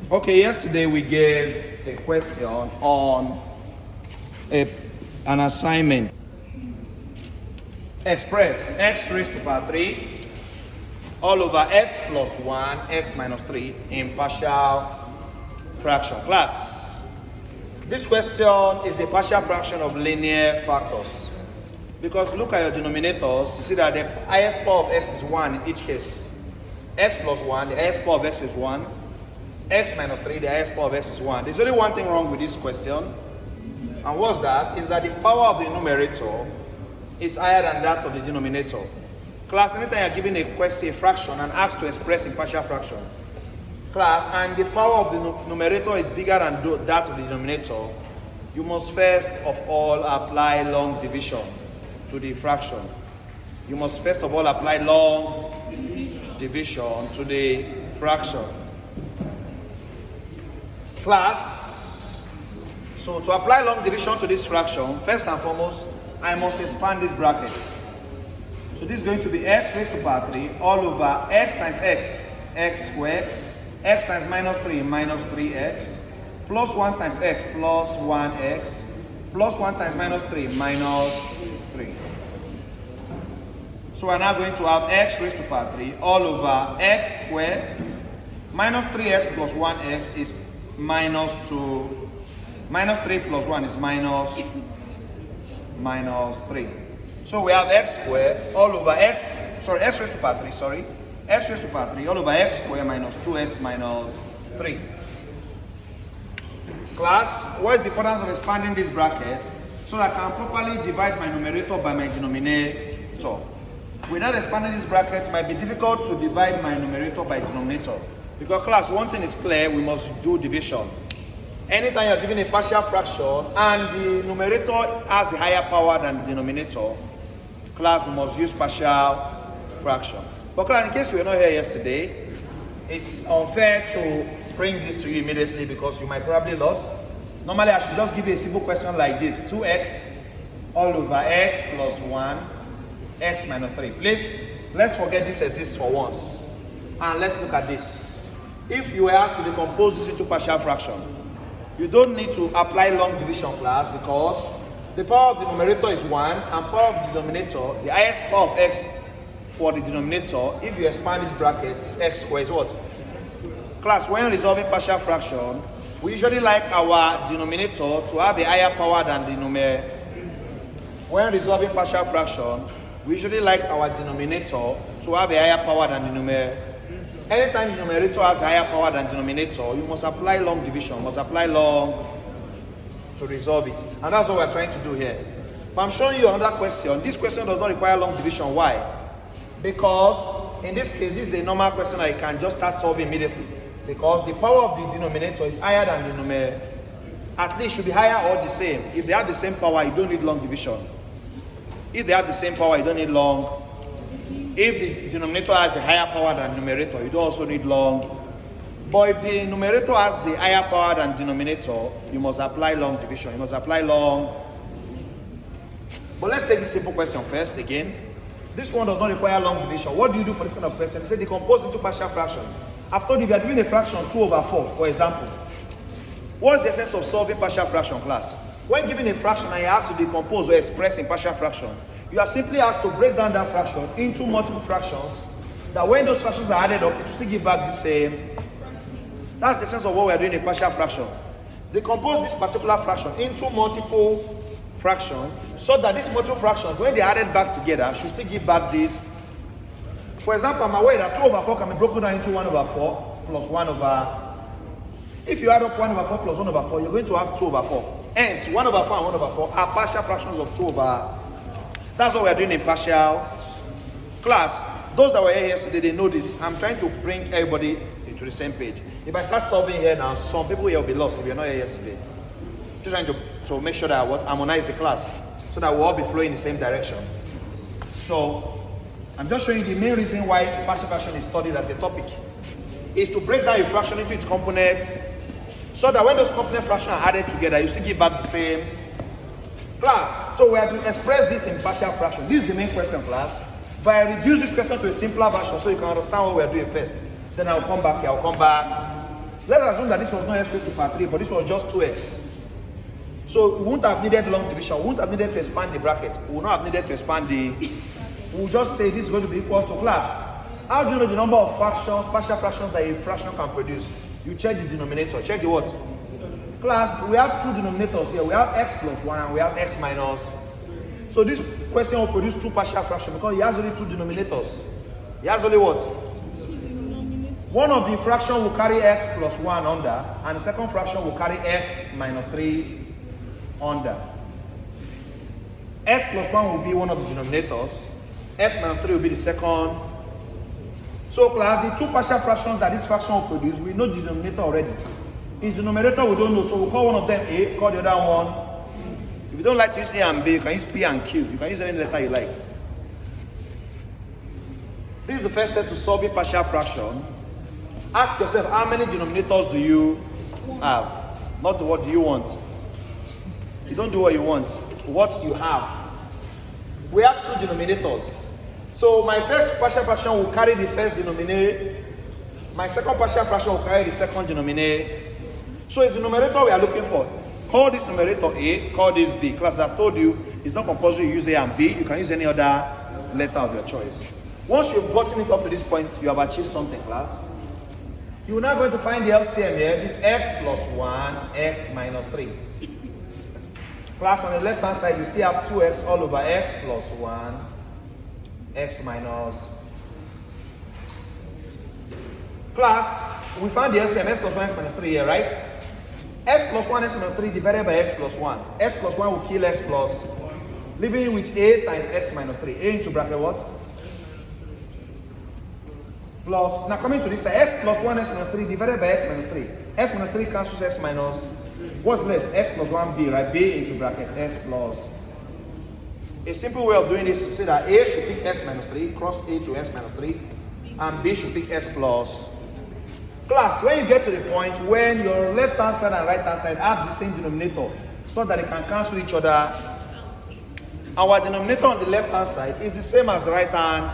Okay, yesterday we gave a question on an assignment. Express x raised to power 3 all over x plus 1, x minus 3 in partial fraction. Class, this question is a partial fraction of linear factors. Because look at your denominators, you see that the highest power of x is 1 in each case. X plus 1, the highest power of x is 1. X minus 3, the highest power of x is 1. There's only one thing wrong with this question. And what's that? Is that the power of the numerator is higher than that of the denominator. Class, anytime you're given a question, a fraction, and asked to express in partial fraction, class, and the power of the numerator is bigger than that of the denominator, you must first of all apply long division to the fraction. You must first of all apply long division to the fraction. Class, so to apply long division to this fraction, first and foremost, I must expand this bracket. So this is going to be x raised to power 3 all over x times x, x squared, x times minus 3, minus 3x, plus 1 times x, plus 1x, plus 1 times minus 3, minus 3. So we're now going to have x raised to power 3 all over x squared, minus 3x plus 1x is minus 2, minus 3 plus 1 is minus 3. So we have x squared all over x raised to power 3, x raised to power 3 all over x squared minus 2x minus 3. Class, what is the importance of expanding this bracket so that I can properly divide my numerator by my denominator? Without expanding this bracket, it might be difficult to divide my numerator by denominator. Because class, one thing is clear, we must do division. Anytime you're given a partial fraction and the numerator has a higher power than the denominator, class, we must use partial fraction. But class, in case you were not here yesterday, it's unfair to bring this to you immediately because you might probably lost. Normally, I should just give you a simple question like this: 2x all over x plus 1, x minus 3. Please, let's forget this exists for once. And let's look at this. If you were asked to decompose this into partial fraction, you don't need to apply long division, class, because the power of the numerator is 1 and power of the denominator, the highest power of x for the denominator, if you expand this bracket, is x squared is what? Class, when resolving partial fraction, we usually like our denominator to have a higher power than the numerator. When resolving partial fraction, we usually like our denominator to have a higher power than the numerator. Anytime the numerator has a higher power than denominator, you must apply long division, must apply long to resolve it. And that's what we're trying to do here. But I'm showing you another question. This question does not require long division. Why? Because in this case, this is a normal question that you can just start solving immediately. Because the power of the denominator is higher than the numerator. At least it should be higher or the same. If they have the same power, you don't need long division. If they have the same power, you don't need long. If the denominator has a higher power than the numerator, you don't also need long. But if the numerator has a higher power than the denominator, you must apply long division. You must apply long. But let's take this simple question first again. This one does not require long division. What do you do for this kind of question? They say decompose into partial fraction. I've told you if you are doing a fraction 2 over 4, for example. What's the essence of solving partial fraction, class? When given a fraction and you have to decompose or express in partial fraction, you are simply asked to break down that fraction into multiple fractions, that when those fractions are added up, it will still give back the same. That's the sense of what we are doing in partial fraction. Decompose this particular fraction into multiple fractions, so that these multiple fractions, when they are added back together, should still give back this. For example, I'm aware that 2 over 4 can be broken down into 1 over 4 plus 1 over. If you add up 1 over 4 plus 1 over 4, you're going to have 2 over 4. Hence, 1 over 4 and 1 over 4 are partial fractions of 2 over. That's what we're doing in partial. Class, those that were here yesterday, they know this. I'm trying to bring everybody into the same page. If I start solving here now, some people here will be lost if you're not here yesterday. Just trying to make sure that I harmonize the class so that we'll all be flowing in the same direction. So, I'm just showing you the main reason why partial fraction is studied as a topic. Is to break down a fraction into its components so that when those component fractions are added together, you still give back the same. Class, so we have to express this in partial fraction. This is the main question, class. But I reduce this question to a simpler version so you can understand what we are doing first. Then I'll come back here, I'll come back Let's assume that this was not x raised to power 3, but this was just 2x. So we wouldn't have needed long division. We wouldn't have needed to expand the bracket. We would not have needed to expand the... We'll just say this is going to be equal to class. How do you know the number of fractions, partial fractions that a fraction can produce? You check the denominator. Check the what? Class, we have two denominators here. We have x plus 1 and we have x minus. So this question will produce two partial fractions because it has only two denominators. It has only what? One of the fractions will carry x plus 1 under, and the second fraction will carry x minus 3 under. X plus 1 will be one of the denominators. X minus 3 will be the second. So class, the two partial fractions that this fraction will produce, we know the denominator already. Its denominator we don't know, so we'll call one of them A, call the other one. If you don't like to use A and B, you can use P and Q. You can use any letter you like. This is the first step to solving partial fraction. Ask yourself, how many denominators do you have? Not what do you want. You don't do what you want, what you have. We have two denominators. So my first partial fraction will carry the first denominator. My second partial fraction will carry the second denominator. So it's the numerator we are looking for. Call this numerator A, call this B. Class, I've told you, it's not compulsory you use A and B. You can use any other letter of your choice. Once you've gotten it up to this point, you have achieved something, class. You're now going to find the LCM here. This x plus 1, x minus 3. Class, on the left hand side, you still have 2x all over x plus 1, x minus. Class, we found the LCM, x plus 1, x minus 3 here, right? X plus 1, x minus 3 divided by x plus 1. X plus 1 will kill x plus, leaving with a times x minus 3. A into bracket what? Plus, now coming to this side, x plus 1, x minus 3 divided by x minus 3. X minus 3 cancels x minus. What's left? X plus 1b, right? B into bracket x plus. A simple way of doing this is to say that A should pick x minus 3, cross A to x minus 3, and B should pick x plus. Class, when you get to the point when your left hand side and right hand side have the same denominator, so that they can cancel each other, our denominator on the left hand side is the same as the right hand,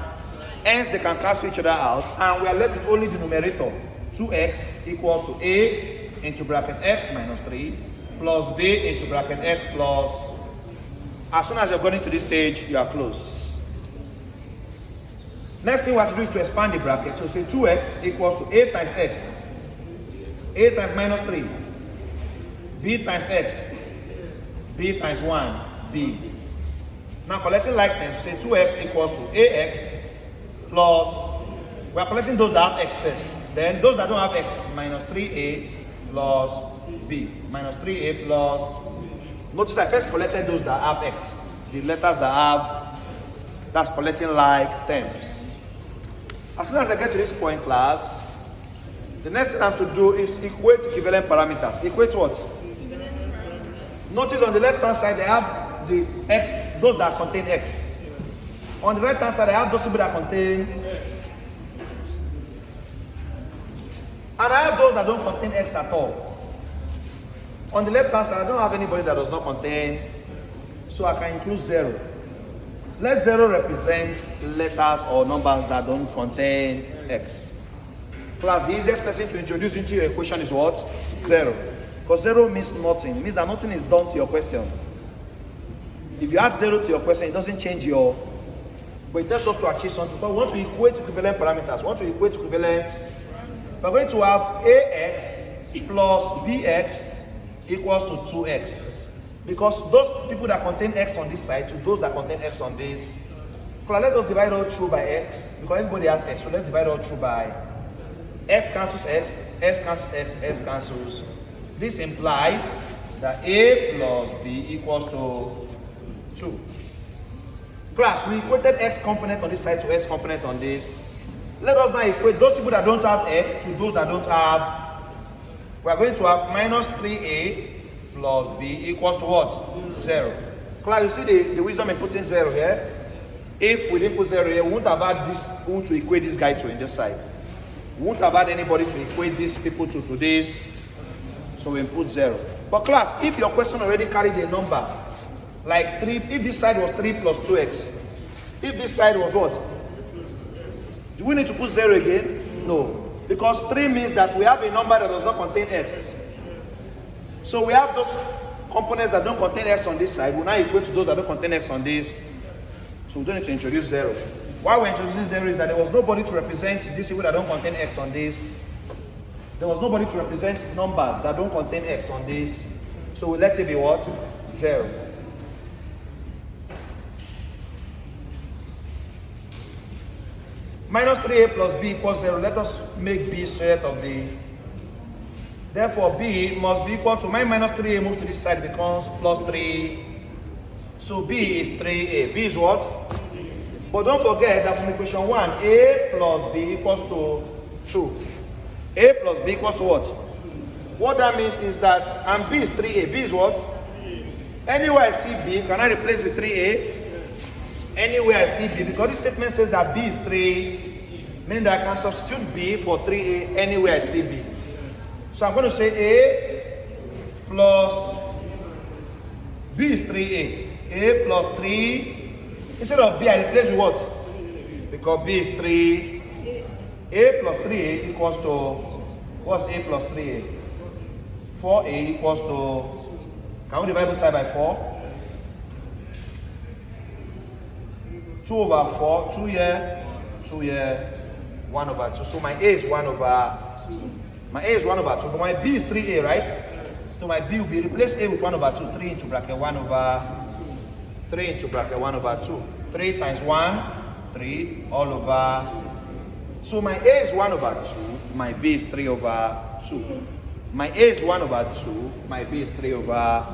hence they can cancel each other out, and we are left with only the numerator. 2x equals to A into bracket x minus 3 plus B into bracket x plus. As soon as you're going to this stage, you are close. Next thing we have to do is to expand the bracket. So say 2x equals to A times x. A times minus 3. B times x. B times 1. B. Now collecting like this, say 2x equals to ax plus, we are collecting those that have x first. Then those that don't have x, minus 3a plus b. Minus 3a plus, notice I first collected those that have x. The letters that have, that's collecting like terms. As soon as I get to this point, class, the next thing I have to do is equate equivalent parameters. Equate what? Notice on the left hand side, they have the x, those that contain x. On the right hand side, I have those people that contain, and I have those that don't contain x at all. On the left hand side, I don't have anybody that does not contain, so I can include 0. Let 0 represent letters or numbers that don't contain x. Class, the easiest person to introduce into your equation is what? 0. Because 0 means nothing. It means that nothing is done to your question. If you add 0 to your question, it doesn't change your... But it tells us to achieve something. But we want to equate equivalent parameters. We want to equate equivalent... We're going to have ax plus bx equals to 2x. Because those people that contain x on this side to those that contain x on this. Let us divide all through by x. Because everybody has x. So let's divide all through by x cancels x, x cancels x, x cancels. This implies that a plus b equals to 2. Class, we equated x component on this side to x component on this. Let us now equate those people that don't have x to those that don't have. We are going to have minus 3a plus b equals to what? 0. Class, you see the wisdom in putting 0 here? If we didn't put 0 here, we wouldn't have had this who to equate this guy to in this side. We wouldn't have had anybody to equate these people to this. So we put 0. But class, if your question already carried a number, like 3, if this side was 3 plus 2x, if this side was what? Do we need to put 0 again? No. Because 3 means that we have a number that does not contain x. So we have those components that don't contain x on this side. We now equate to those that don't contain x on this. So we don't need to introduce 0. Why we're introducing 0 is that there was nobody to represent this equation that don't contain x on this. There was nobody to represent numbers that don't contain x on this. So we let it be what? 0. Minus 3a plus b equals 0. Let us make b straight of the. Therefore, b must be equal to minus 3a moves to this side, becomes plus 3. So b is 3a. B is what? But don't forget that from equation 1, a plus b equals to 2. A plus b equals to what? What that means is that, and b is 3a. B is what? Anywhere I see b, can I replace with 3a? Anywhere I see b, because this statement says that b is 3, meaning that I can substitute b for 3a anywhere I see b. So I'm going to say a plus b is 3a. A plus 3, instead of b, I replace with what? Because b is 3. A plus 3a equals to, what's a plus 3a? 4a equals to, can we divide both side by 4? 2 over 4, 2 here, 2 here, 1 over 2. So my a is 1 over, my a is 1 over 2, but my b is 3a, right? So my b will be, replace a with 1 over 2, 3 into bracket 1 over, 3 into bracket 1 over 2. 3 times 1, 3, all over. So my a is 1 over 2, my b is 3 over 2. My a is 1 over 2, my b is 3 over.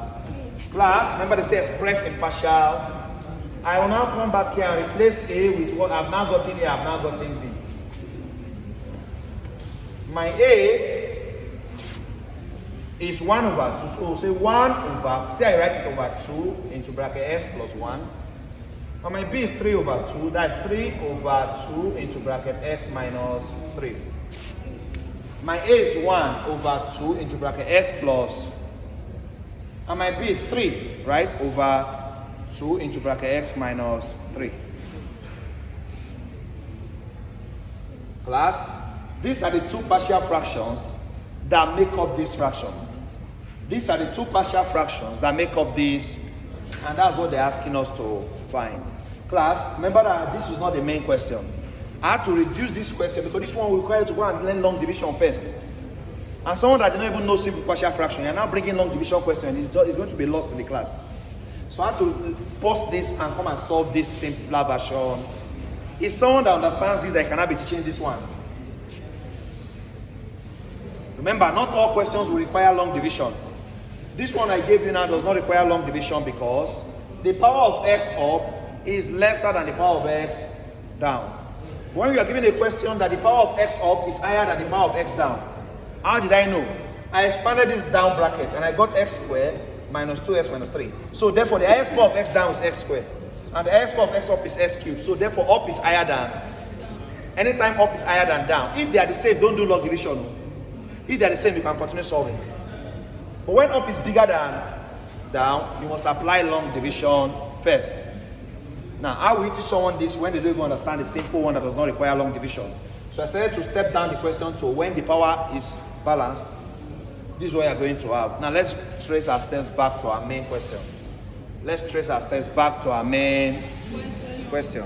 Class, remember they say express in partial. I will now come back here and replace a with what I've now gotten a, I've now gotten b. My a is 1 over 2, so we'll say 1 over, say I write it over 2 into bracket s plus 1. And my b is 3 over 2, that's 3 over 2 into bracket s minus 3. My a is 1 over 2 into bracket s plus, and my b is 3, right, over 2 into bracket x minus 3. Class, these are the two partial fractions that make up this fraction. These are the two partial fractions that make up this, and that's what they're asking us to find. Class, remember that this is not the main question. I had to reduce this question because this one will require you to go and learn long division first. And someone that didn't even know simple partial fraction, you're now bringing long division question, it's going to be lost in the class. So I had to pause this and come and solve this simpler version. If someone that understands this, that cannot be teaching this one. Remember, not all questions will require long division. This one I gave you now does not require long division because the power of x up is lesser than the power of x down. When we are given a question that the power of x up is higher than the power of x down, how did I know? I expanded this down bracket and I got x squared minus 2x minus 3. So therefore the highest power of x down is x squared. And the highest power of x up is x cubed. So therefore up is higher than. Anytime up is higher than down. If they are the same, don't do log division. If they are the same, you can continue solving. But when up is bigger than down, you must apply long division first. Now, how will you teach someone this when they don't even understand the simple one that does not require long division? So I decided to step down the question to when the power is balanced. This is what you are going to have. Now let's trace our steps back to our main question. Let's trace our steps back to our main question.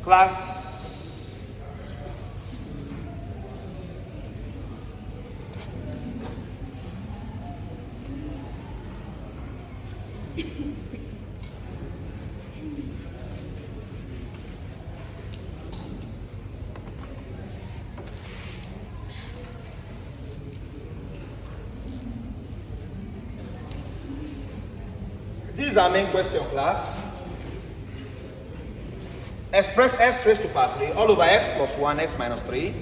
Class, this is our main question, class. Express x raised to power 3 all over x plus 1 x minus 3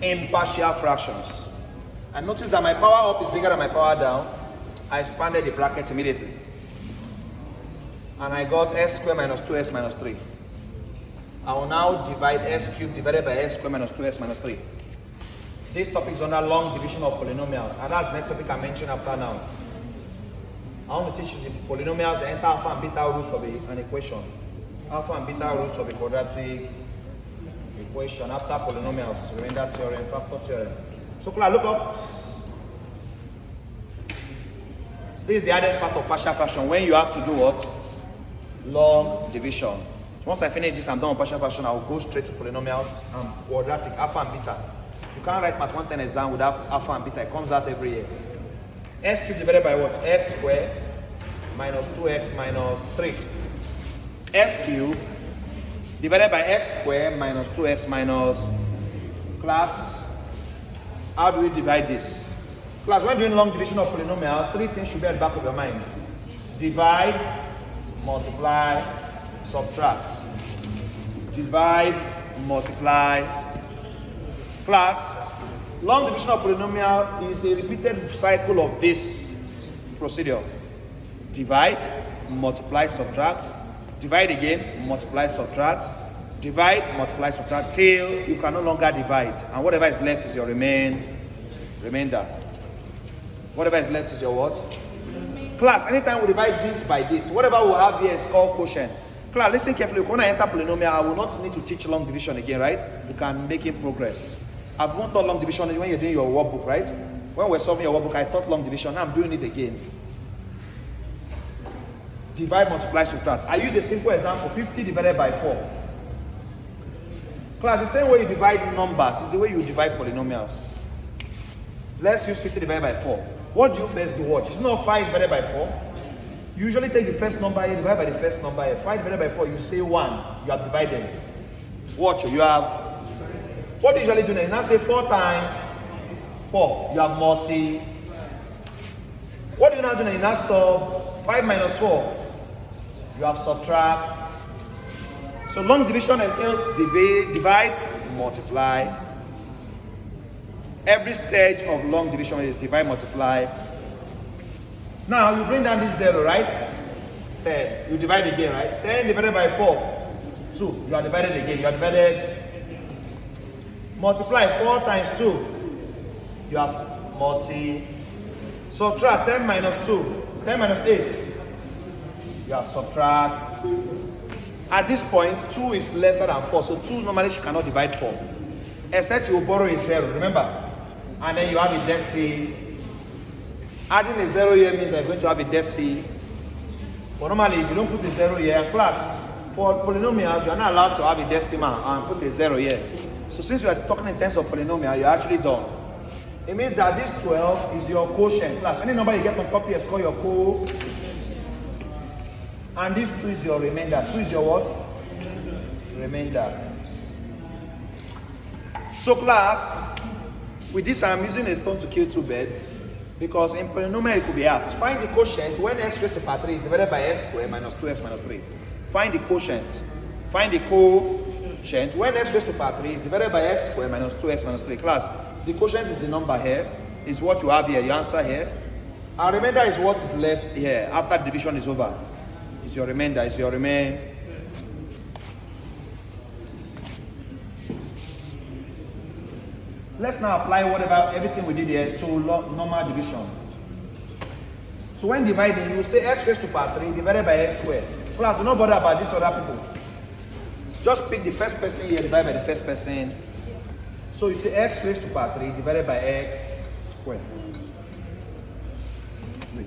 in partial fractions. And notice that my power up is bigger than my power down. I expanded the bracket immediately. And I got x squared minus 2x minus 3. I will now divide x cubed divided by x squared minus 2x minus 3. This topic is under long division of polynomials. And that's the next topic I mentioned after now. I want to teach you the polynomials, the enter alpha and beta roots of an equation. Alpha and beta roots of a quadratic equation after polynomials, remainder theorem, factor theorem. So class, look up. This is the hardest part of partial fraction when you have to do what? Long division. Once I finish this, I'm done with partial fraction, I will go straight to polynomials and quadratic, alpha and beta. You can't write Math 110 exam without alpha and beta. It comes out every year. X cubed divided by what? X squared minus 2x minus 3. X cubed divided by x squared minus 2x minus. Class, how do we divide this? Class, when doing long division of polynomials, three things should be at the back of your mind. Divide, multiply, subtract. Divide, multiply. Class, long division of polynomial is a repeated cycle of this procedure. Divide, multiply, subtract. Divide again, multiply, subtract. Divide, multiply, subtract till you can no longer divide. And whatever is left is your remainder. Whatever is left is your what? Class, anytime we divide this by this, whatever we have here is called quotient. Class, listen carefully. When I enter polynomial, I will not need to teach long division again, right? You can make it progress. I've not taught long division when you're doing your workbook, right? When we're solving your workbook, I taught long division. Now I'm doing it again. Divide, multiply, subtract. I use a simple example, 50 divided by 4. Class, the same way you divide numbers is the way you divide polynomials. Let's use 50 divided by 4. What do you first do? Watch. It's not 5 divided by 4. You usually take the first number here, divide by the first number here. 5 divided by 4, you say 1. You have divided. Watch. You have. What do you usually do now? You now say 4 times 4. You have multi. What do you now do now? You now solve 5 minus 4. You have subtract. So long division entails divide, multiply. Every stage of long division is divide, multiply. Now you bring down this 0, right? 10. You divide again, right? 10 divided by 4. 2. You are divided again. You are divided. Multiply 4 times 2. You have multi. Subtract 10 minus 2. 10 minus 8. You have subtract. At this point, 2 is lesser than 4. So 2 normally she cannot divide 4. Except you borrow a 0, remember? And then you have a deci. Adding a 0 here means you're going to have a deci. But normally, if you don't put a 0 here, class, for polynomials, you are not allowed to have a decimal and put a 0 here. So since we are talking in terms of polynomial, you're actually done. It means that this 12 is your quotient. Class, any number you get on top here is called your quotient. And this 2 is your remainder. 2 is your what? Remainder. So class, with this I'm using a stone to kill 2 birds. Because in polynomial it could be asked, find the quotient when x raised to power 3 is divided by x squared minus 2x minus 3. Find the quotient. Find the quotient when x raised to power 3 is divided by x squared minus 2x minus 3. Class, the quotient is the number here, is what you have here, the answer here. Our remainder is what is left here after division is over. It's your remainder, it's your remain. Let's now apply everything we did here to normal division. So when dividing, you say x raised to power 3 divided by x squared. Class, do not bother about these other people. Just pick the first person here, divide by the first person. So you say x raised to power 3 divided by x squared. Wait.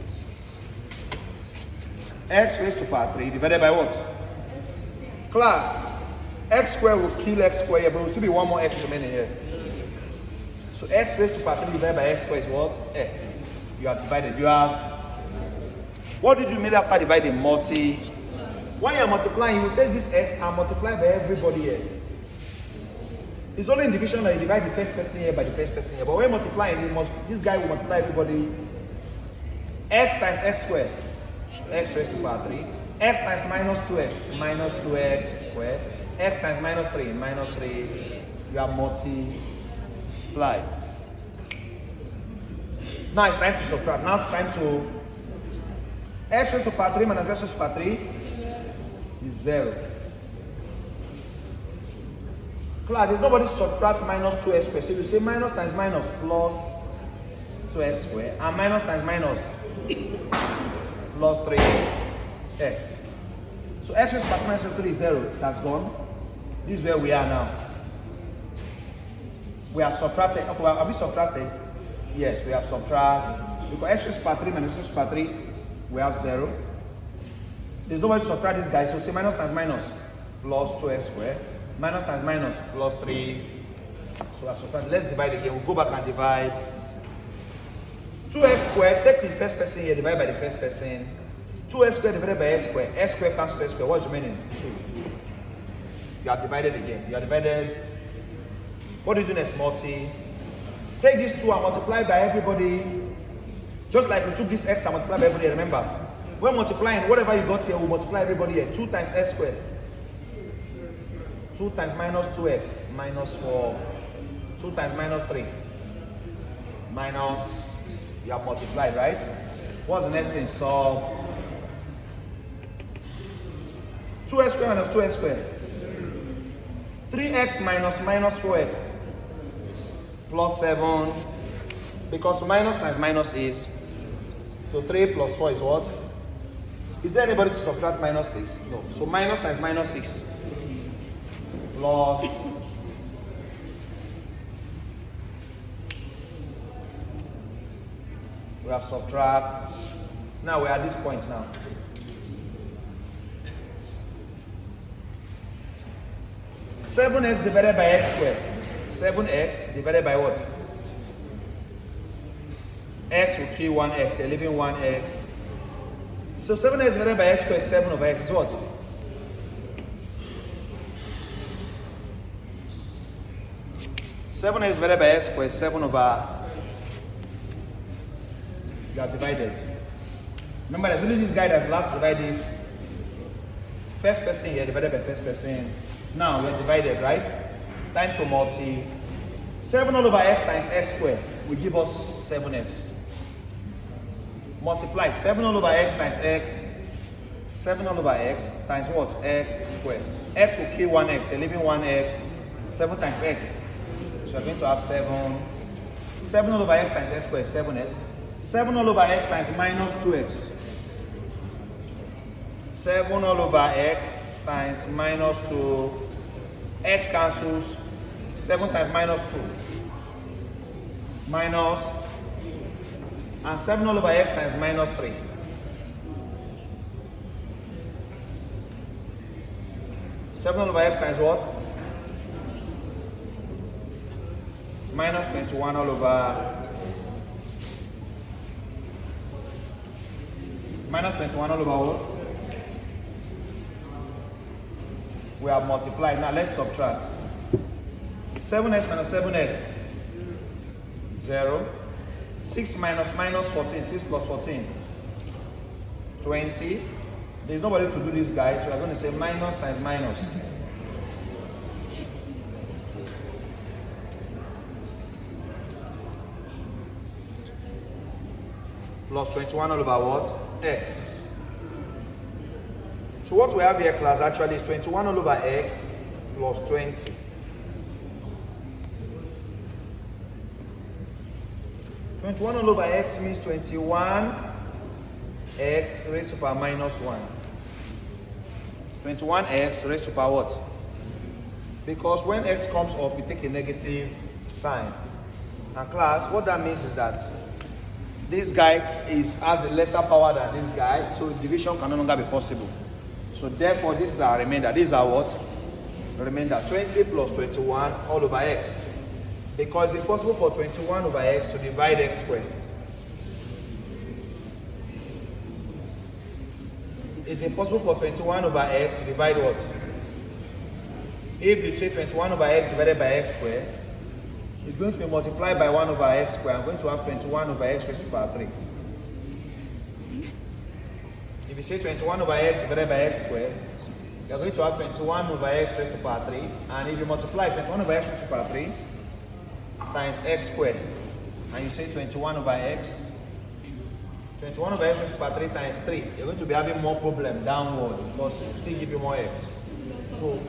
X raised to power 3 divided by what? Class, x squared will kill x squared here, but there will still be one more x remaining here. So x raised to power 3 divided by x squared is what? X. You have divided. You have. What did you mean after dividing? Multi. When you are multiplying, you will take this x and multiply by everybody here. It's only in division that you divide the first person here by the first person here. But when multiplying, this guy will multiply everybody. X times x squared. X raised to power 3. X times minus 2x. Minus 2x squared. X times minus 3. Minus 3. You have multiply. Now it's time to subtract. Now it's time to x raised to power 3 minus x raised to power 3 is 0. Class, there's nobody subtract minus 2x squared. So you say minus times minus plus 2x squared and minus times minus plus 3x. So x raised to the power minus 3 is 0. That's gone. This is where we are now. We have subtracted. Okay, well, have we subtracted? Yes, we have subtracted. Because x raised to the power 3 minus x raised to the power 3, we have 0. There's no way to subtract this guy, so say minus times minus plus 2x squared. Minus times minus plus 3. So I subtract. Let's divide again. We'll go back and divide. 2x squared, take the first person here, divide by the first person. 2x squared divided by x squared. X squared cancels x squared. What's remaining? 2. You have divided again. You have divided. What do you do next? Multi. Take this 2 and multiply by everybody. Just like we took this x and multiply by everybody. Remember, when multiplying, whatever you got here, we'll multiply everybody here. 2 times x squared. 2 times minus 2x minus 4. 2 times minus 3. Minus. You have multiplied, right? What's the next thing? So 2x squared minus 2x squared. 3x minus 4x plus 7, because minus times minus is, so 3 plus 4 is what? Is there anybody to subtract minus 6? No. So minus times minus 6 plus we have subtract. Now we're at this point now. Seven x divided by x squared. 7x divided by what? X will kill 1x, you're leaving 1x. So 7x divided by x squared is 7 over x is what? Seven x divided by x squared is 7 over. You have divided. Remember, there's only this guy that's allowed to divide this. First person here divided by first person. Now we are divided, right? Time to multi. 7 all over x times x squared will give us 7x. Multiply 7 all over x times x. 7 all over x times what? X squared. X will kill 1x, you're leaving 1x. 7 times x. So we're going to have 7. 7 all over x times x squared is 7x. 7 all over x times minus 2x. 7 all over x times minus 2. X cancels. 7 times minus 2. Minus. And 7 all over x times minus 3. Seven all over x times what? Minus 21 all over. Minus 21 all over what? We have multiplied. Now let's subtract. 7x minus 7x. 0. 6 minus 14. 6 plus 14. 20. There's nobody to do this, guys. So we're going to say minus times minus. Plus 21 all over what? X. So what we have here, class, actually is 21 all over x plus 20. 21 all over x means 21 x raised to the power minus 1. 21x raised to the power what? Because when x comes up, we take a negative sign. And class, what that means is that this guy has a lesser power than this guy, so division can no longer be possible. So therefore, this is our remainder. These are what? Remainder 20 plus 21 all over x. Because it's possible for 21 over x to divide x squared. It's impossible for 21 over x to divide what? If you say 21 over x divided by x squared, it's going to be multiplied by 1 over x squared. I'm going to have 21 over x raised to the power 3. If you say 21 over x divided by x squared, you're going to have 21 over x raised to the power 3. And if you multiply 21 over x raised to the power 3 times x squared, and you say 21 over x, 21 over x raised to the power 3 times 3, you're going to be having more problem downward because it will still give you more x. So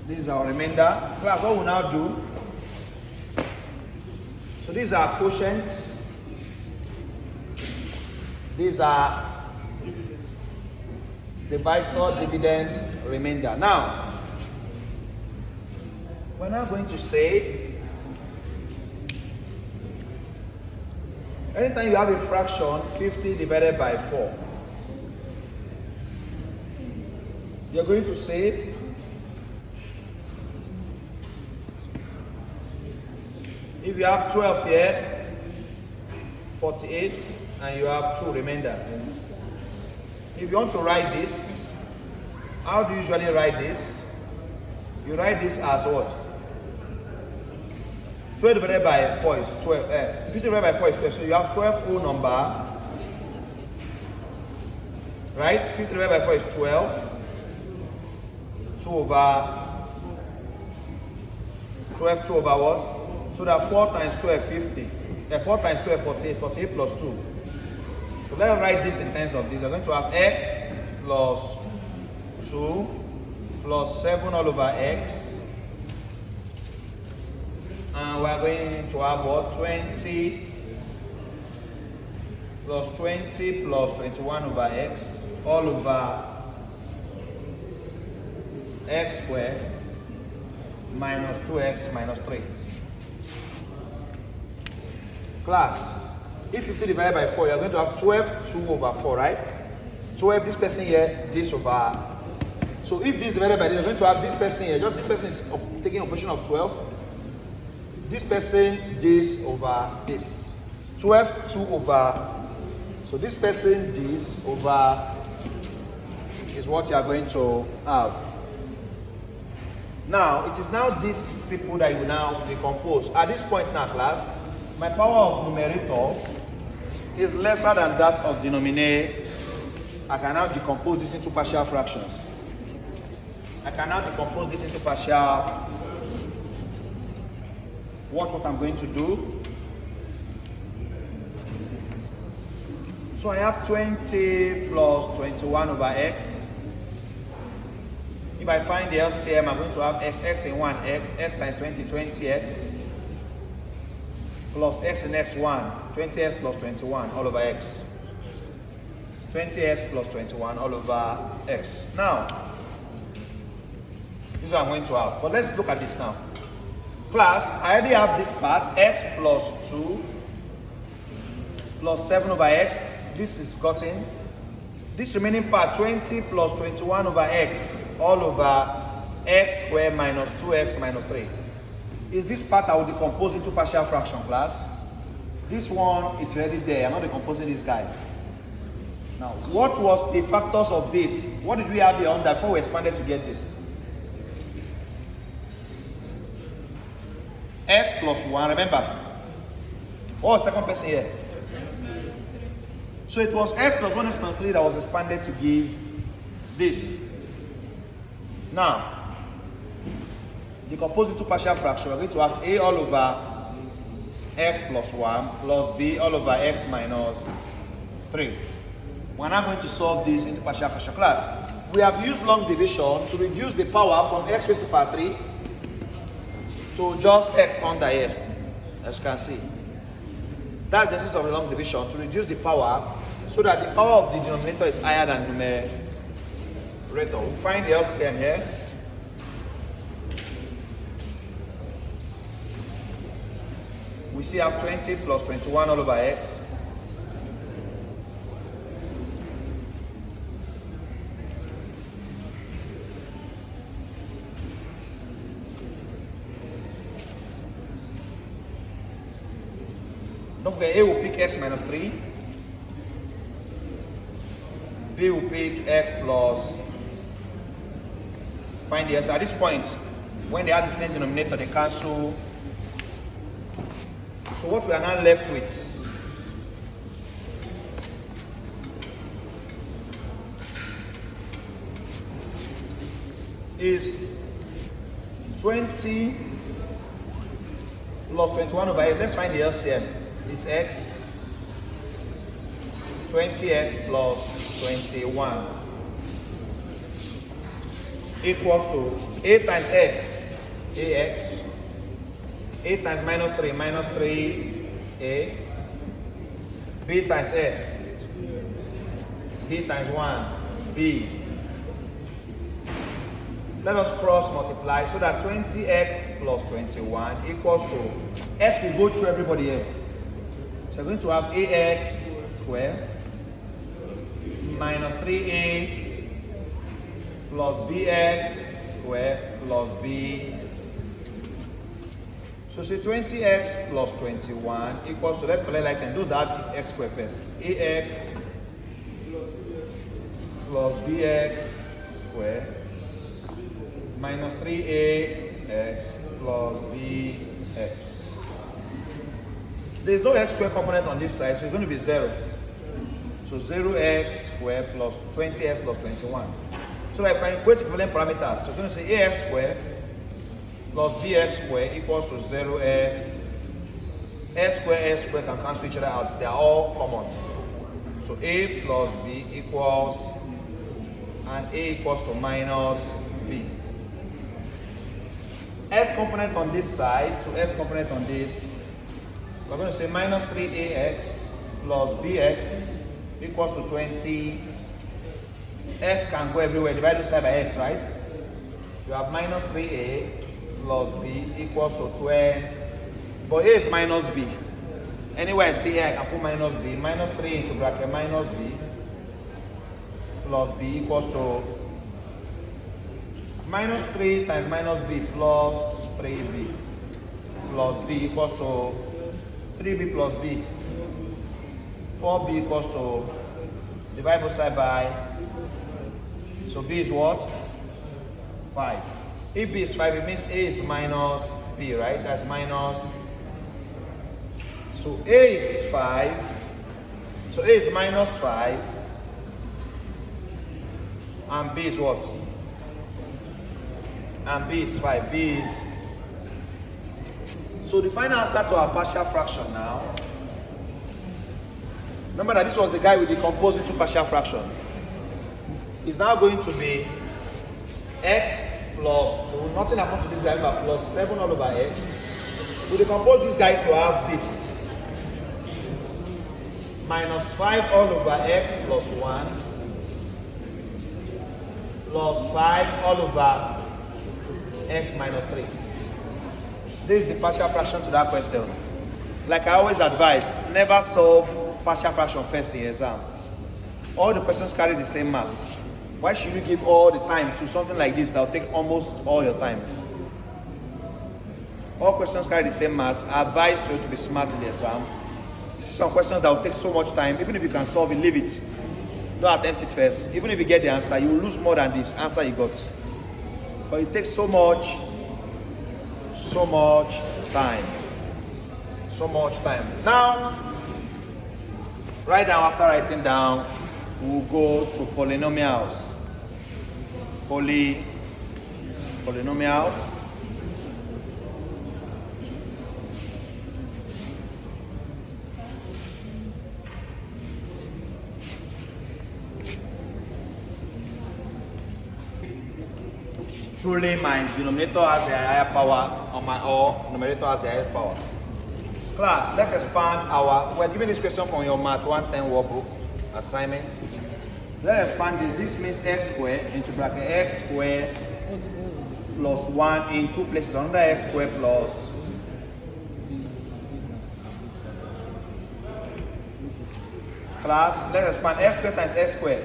this is our remainder. Class, what we'll now do, so these are quotients. These are divisor, dividend, remainder. Now, we're now going to say, anytime you have a fraction, 50 divided by 4, you're going to say if you have 12 here, 48, and you have 2 remainder. If you want to write this, how do you usually write this? You write this as what? 12 divided by 4 is 12. 50 divided by 4 is 12. So you have 12 whole number. Right? 50 divided by 4 is 12. 2 over 12, 2 over what? So that 4 times 12, 50. 4 times 12, 48. 48 plus 2. So let us write this in terms of this. We're going to have x plus 2 plus 7 all over x. And we're going to have what? 20 plus 20 plus 21 over x all over x squared minus 2x minus 3. Class, if 50 divided by 4, you're going to have 12, 2 over 4, right? 12, this person here, this over. So if this divided by this, you're going to have this person here. Just this person is taking operation of 12. This person, this over this. 12, 2 over. So this person, this over is what you are going to have. Now, it is now these people that you will now decompose. At this point now, class, my power of numerator is lesser than that of denominator. I can now decompose this into partial fractions. I can now decompose this into partial. Watch what I'm going to do. So I have 20 plus 21 over x. If I find the LCM, I'm going to have x in 1, x times 20, 20x, plus x in x1, 20x plus 21 all over x. 20x plus 21 all over x. Now, this is what I'm going to have. But let's look at this now. Class, I already have this part, x plus 2 plus 7 over x. This is gotten. This remaining part, 20 plus 21 over x all over x squared minus 2x minus 3. Is this part I will decompose into partial fraction, class? This one is already there. I'm not decomposing this guy. Now, what was the factors of this? What did we have here on that before we expanded to get this? X plus 1, remember? What was the second person here? So it was x plus 1, x plus 3 that was expanded to give this. Now, decompose into partial fraction. We're going to have a all over x plus 1 plus b all over x minus 3. We're now going to solve this into partial fraction. Class, we have used long division to reduce the power from x raised to power 3 to just x under here, as you can see. That's the essence of the long division, to reduce the power so that the power of the denominator is higher than the numerator. We'll find the LCM here. We still have 20 plus 21 all over x. Don't forget, A will pick x minus 3. B will pick x plus. Find the answer. At this point, when they have the same denominator, they cancel. So what we are now left with is 20 plus 21 over 8. Let's find the LCM. Is x, 20x plus 21 equals to 8 times x, ax, 8 times minus 3, minus 3a, b times x, b times 1, b. Let us cross multiply so that 20x plus 21 equals to, x will go through everybody here. So we're going to have ax squared minus 3a plus bx squared plus b. So say 20x plus 21 equals to, let's collect like 10, those that have x squared first. Ax plus bx squared minus 3ax plus bx. There is no x squared component on this side, so it's going to be 0. So 0x squared plus 20x plus 21. So I can equate equivalent parameters. So we're going to say ax squared plus bx squared equals to 0x. S squared can cancel each other out. They are all common. So a plus b equals, and a equals to minus b. S component on this side to S component on this. We're going to say minus 3ax plus bx equals to 20. S can go everywhere. Divide this side by x, right? You have minus 3a plus b equals to 12. But a is minus b. Anywhere I see here, I can put minus b. Minus 3 into bracket minus b plus b equals to minus 3 times minus b plus 3b plus b equals to 3b plus b. 4b equals to, divide both side by, so b is what? 5. If b is 5, it means a is minus b, right? That's minus. So a is 5. So a is minus 5. And b is what? And b is 5. B is. So the final answer to our partial fraction now. Remember that this was the guy we decomposed into partial fraction. Is now going to be x plus 2. Nothing happened to this guy, but plus 7 all over x. We decompose this guy to have this. Minus 5 all over x plus 1. Plus 5 all over x minus 3. This is the partial fraction to that question. Like I always advise, never solve partial fraction first in exam. All the questions carry the same marks. Why should you give all the time to something like this that will take almost all your time? All questions carry the same marks. I advise you to be smart in the exam. You see some questions that will take so much time, even if you can solve it, leave it. Don't attempt it first. Even if you get the answer, you will lose more than this answer you got. But it takes so much time. So much time. Now, right now, after writing down, we'll go to polynomials. Polynomials. Truly, my denominator has a higher power, or numerator has a higher power. Class, let's expand our. We're giving this question from your Math 110 workbook assignment. Let's expand this. This means x squared into bracket x squared plus 1 in two places. Another x squared plus. Class, let's expand x squared times x squared.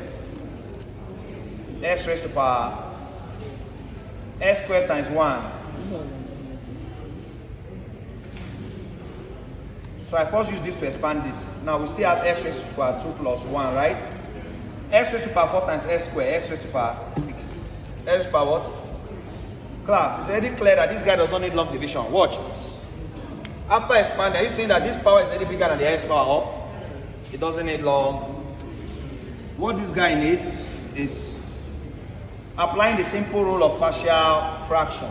X raised to power. X squared times 1. So I first use this to expand this. Now we still have x raised to power 2 plus 1, right? X raised to power 4 times x squared, x raised to power 6. X raised to power what? Class, it's already clear that this guy does not need long division. Watch. After expanding, are you seeing that this power is already bigger than the x power up? It doesn't need long. What this guy needs is applying the simple rule of partial fraction.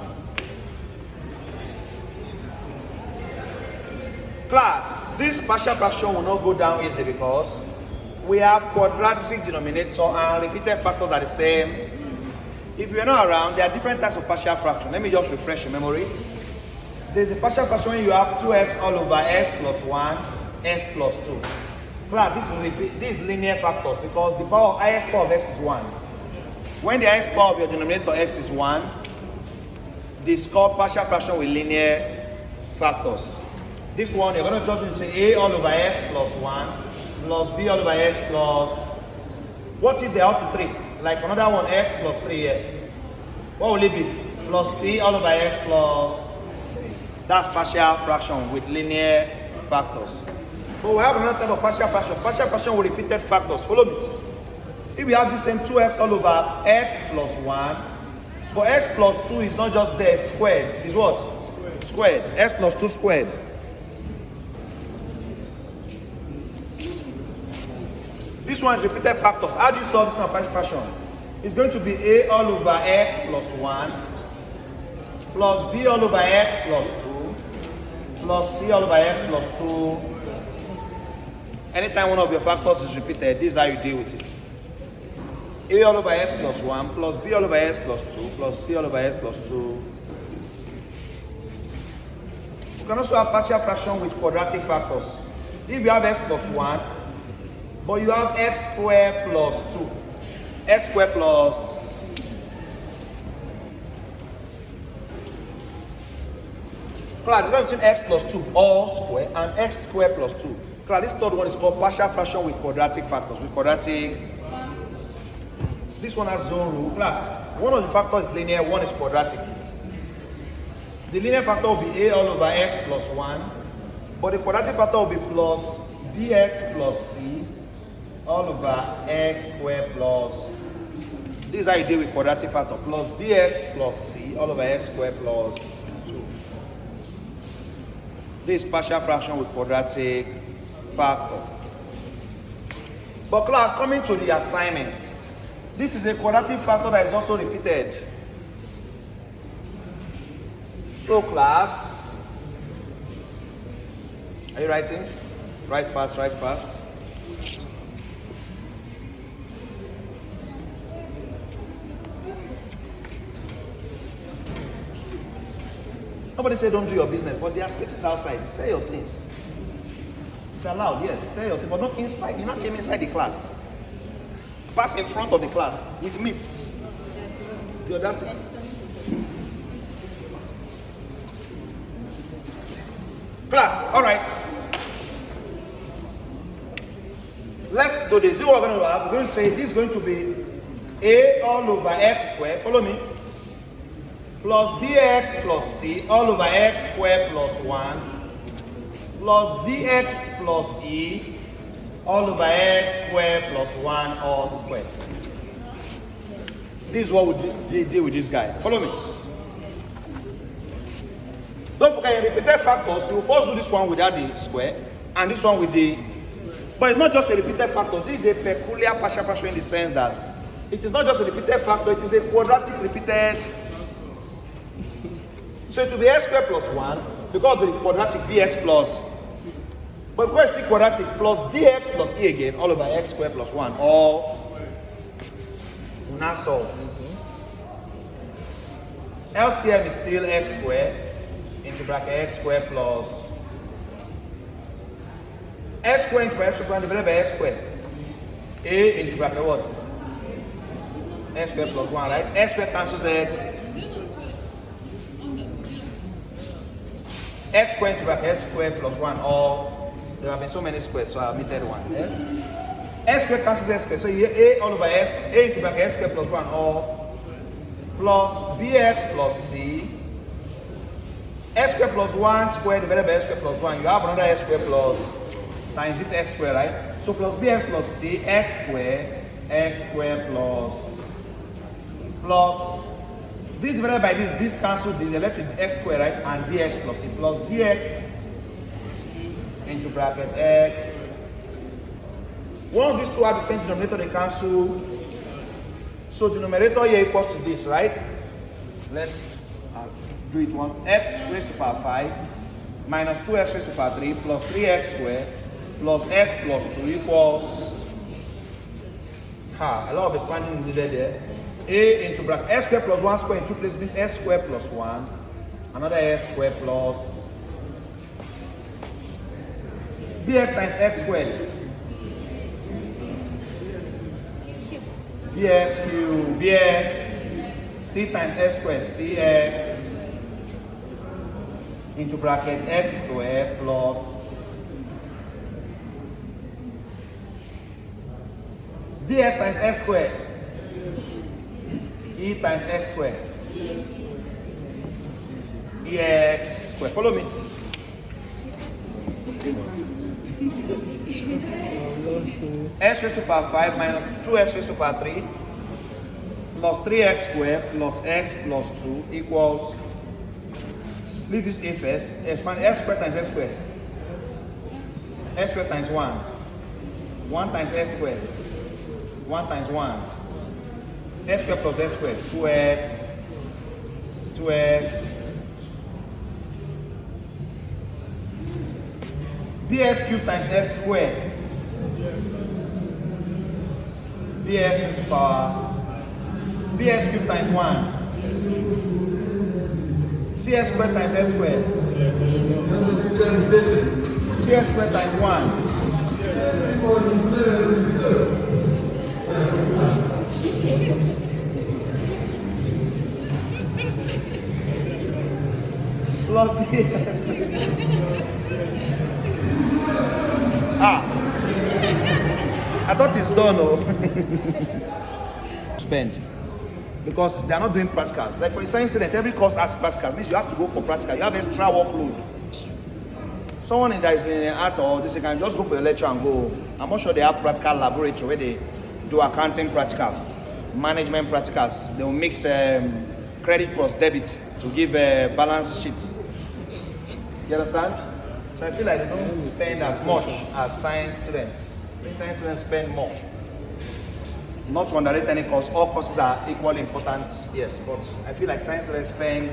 Class, this partial fraction will not go down easy because we have quadratic denominator and repeated factors are the same. If you're not around, there are different types of partial fraction. Let me just refresh your memory. There's a partial fraction when you have 2x all over x plus 1, x plus 2. Class, this is linear factors because the highest power of x is 1. When the highest power of your denominator x is 1, this is called partial fraction with linear factors. This one, you're going to just say a all over x plus 1 plus b all over x plus, what if they are up to 3? Like another one, x plus 3 here. What will it be? Plus c all over x plus 3. That's partial fraction with linear factors. But we have another type of partial fraction. Partial fraction with repeated factors. Follow me. If we have the same 2x all over x plus 1, but x plus 2 is not just there, it's squared. It's what? Squared. X plus 2 squared. This one is repeated factors. How do you solve this one partial fraction? It's going to be a all over x plus 1 plus b all over x plus 2 plus c all over x plus 2. Anytime one of your factors is repeated, this is how you deal with it. A all over x plus 1 plus b all over x plus 2 plus c all over x plus 2. You can also have partial fraction with quadratic factors. If you have x plus 1, but you have x squared plus 2. X squared plus class, the difference between x plus 2 all square and x squared plus 2. Class, this third one is called partial fraction with quadratic factors. This one has zone rule. Class, one of the factors is linear, one is quadratic. The linear factor will be a all over x plus 1, but the quadratic factor will be plus bx plus c all over x squared plus, this is how you deal with quadratic factor, plus bx plus c all over x squared plus 2. This is partial fraction with quadratic factor. But class, coming to the assignment, this is a quadratic factor that is also repeated. So class, are you writing? Write fast, write fast. Nobody say don't do your business, but there are spaces outside. Say your things. It's allowed, yes. Say your things, but not inside. You not came inside the class. Pass in front of the class with meat. The audacity. Class, all right. Let's do this. See what we're going to have. We're going to say this is going to be a all over x squared. Follow me. Plus bx plus c all over x squared plus 1 plus dx plus e all over x squared plus 1 all squared. This is what we deal with this guy. Follow me. Don't forget, in repeated factors, you will first do this one without the square and this one with the, but it's not just a repeated factor. This is a peculiar partial fraction in the sense that it is not just a repeated factor, it is a quadratic repeated. So it will be x squared plus 1 because the quadratic bx plus, but because it's still quadratic, plus dx plus e again all over x squared plus 1 all will now solve. LCM is still x squared into bracket x squared plus x squared into x squared divided by x squared. A into bracket what? X squared plus 1, right? X squared cancels x. X squared into bracket x squared plus 1, or there have been so many squares, so I omitted one. Yeah? X squared cancels x squared, so you get a all over s, a into bracket x squared plus 1, or plus bx plus c, x squared plus 1 squared divided by x squared plus 1, you have another x squared plus times this x squared, right? So plus bx plus c, x squared plus this divided by this cancels this, you're left with x squared, right? And dx plus c plus dx into bracket x. Once these two are the same denominator, they cancel. So the numerator here equals to this, right? Let's do it one. X raised to power 5 minus 2x raised to power 3 plus 3x squared plus x plus 2 equals, a lot of expanding needed there. A into bracket x squared plus 1 squared in two places means x squared plus 1, another x squared plus bx times x squared bx cubed, bx, c times x squared, cx, into bracket x squared plus dx times x squared, e times x squared, ex squared. Follow me. X raised to the power 5 minus 2x raised to the power 3 plus 3x squared plus x plus 2 equals, leave this a first, expand x squared times x squared. X squared times 1. 1 times x squared. 1 times 1. X squared plus x squared. 2x. 2x. bx cubed times x squared. bx raised to the power. bx cubed times 1. cx squared times x squared. cx squared times 1. Plus dx. I thought it's done. Spend. Because they are not doing practicals. Like for a science student, every course has practicals. Means you have to go for practical. You have extra workload. Someone that is in art or this, can just go for a lecture and go. I'm not sure they have practical laboratory where they do accounting practical, management practicals. They will mix credit plus debit to give a balance sheet. You understand? So I feel like they don't spend as much as science students. Science students spend more. Not to underrate any course, all courses are equally important, yes, but I feel like science students spend,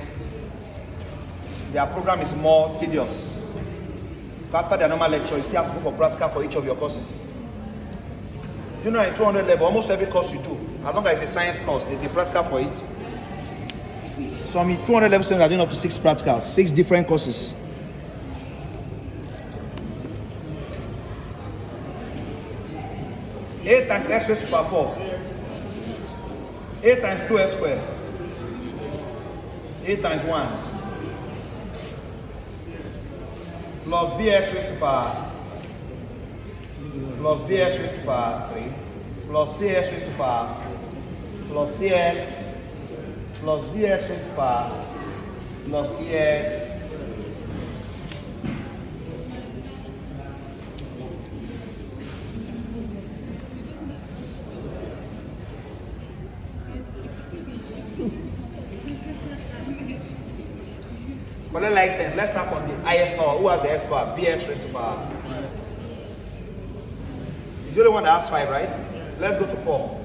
their program is more tedious. After their normal lecture, you still have to go for practical for each of your courses. You know, at 200 level, almost every course you do, as long as it's a science course, there's a practical for it. So I mean, 200 level students are doing up to 6 practicals, 6 different courses. A times x raised to the power 4. A times 2x squared. A times 1. Plus bx raised to the power. Plus bx raised to the power 3. Plus cx raised to the power. Plus cx. Plus dx raised to the power. Plus ex. But let's start from the highest power. Who has the highest power? Bx raised to the power. It's the only one that has 5, right? Let's go to 4.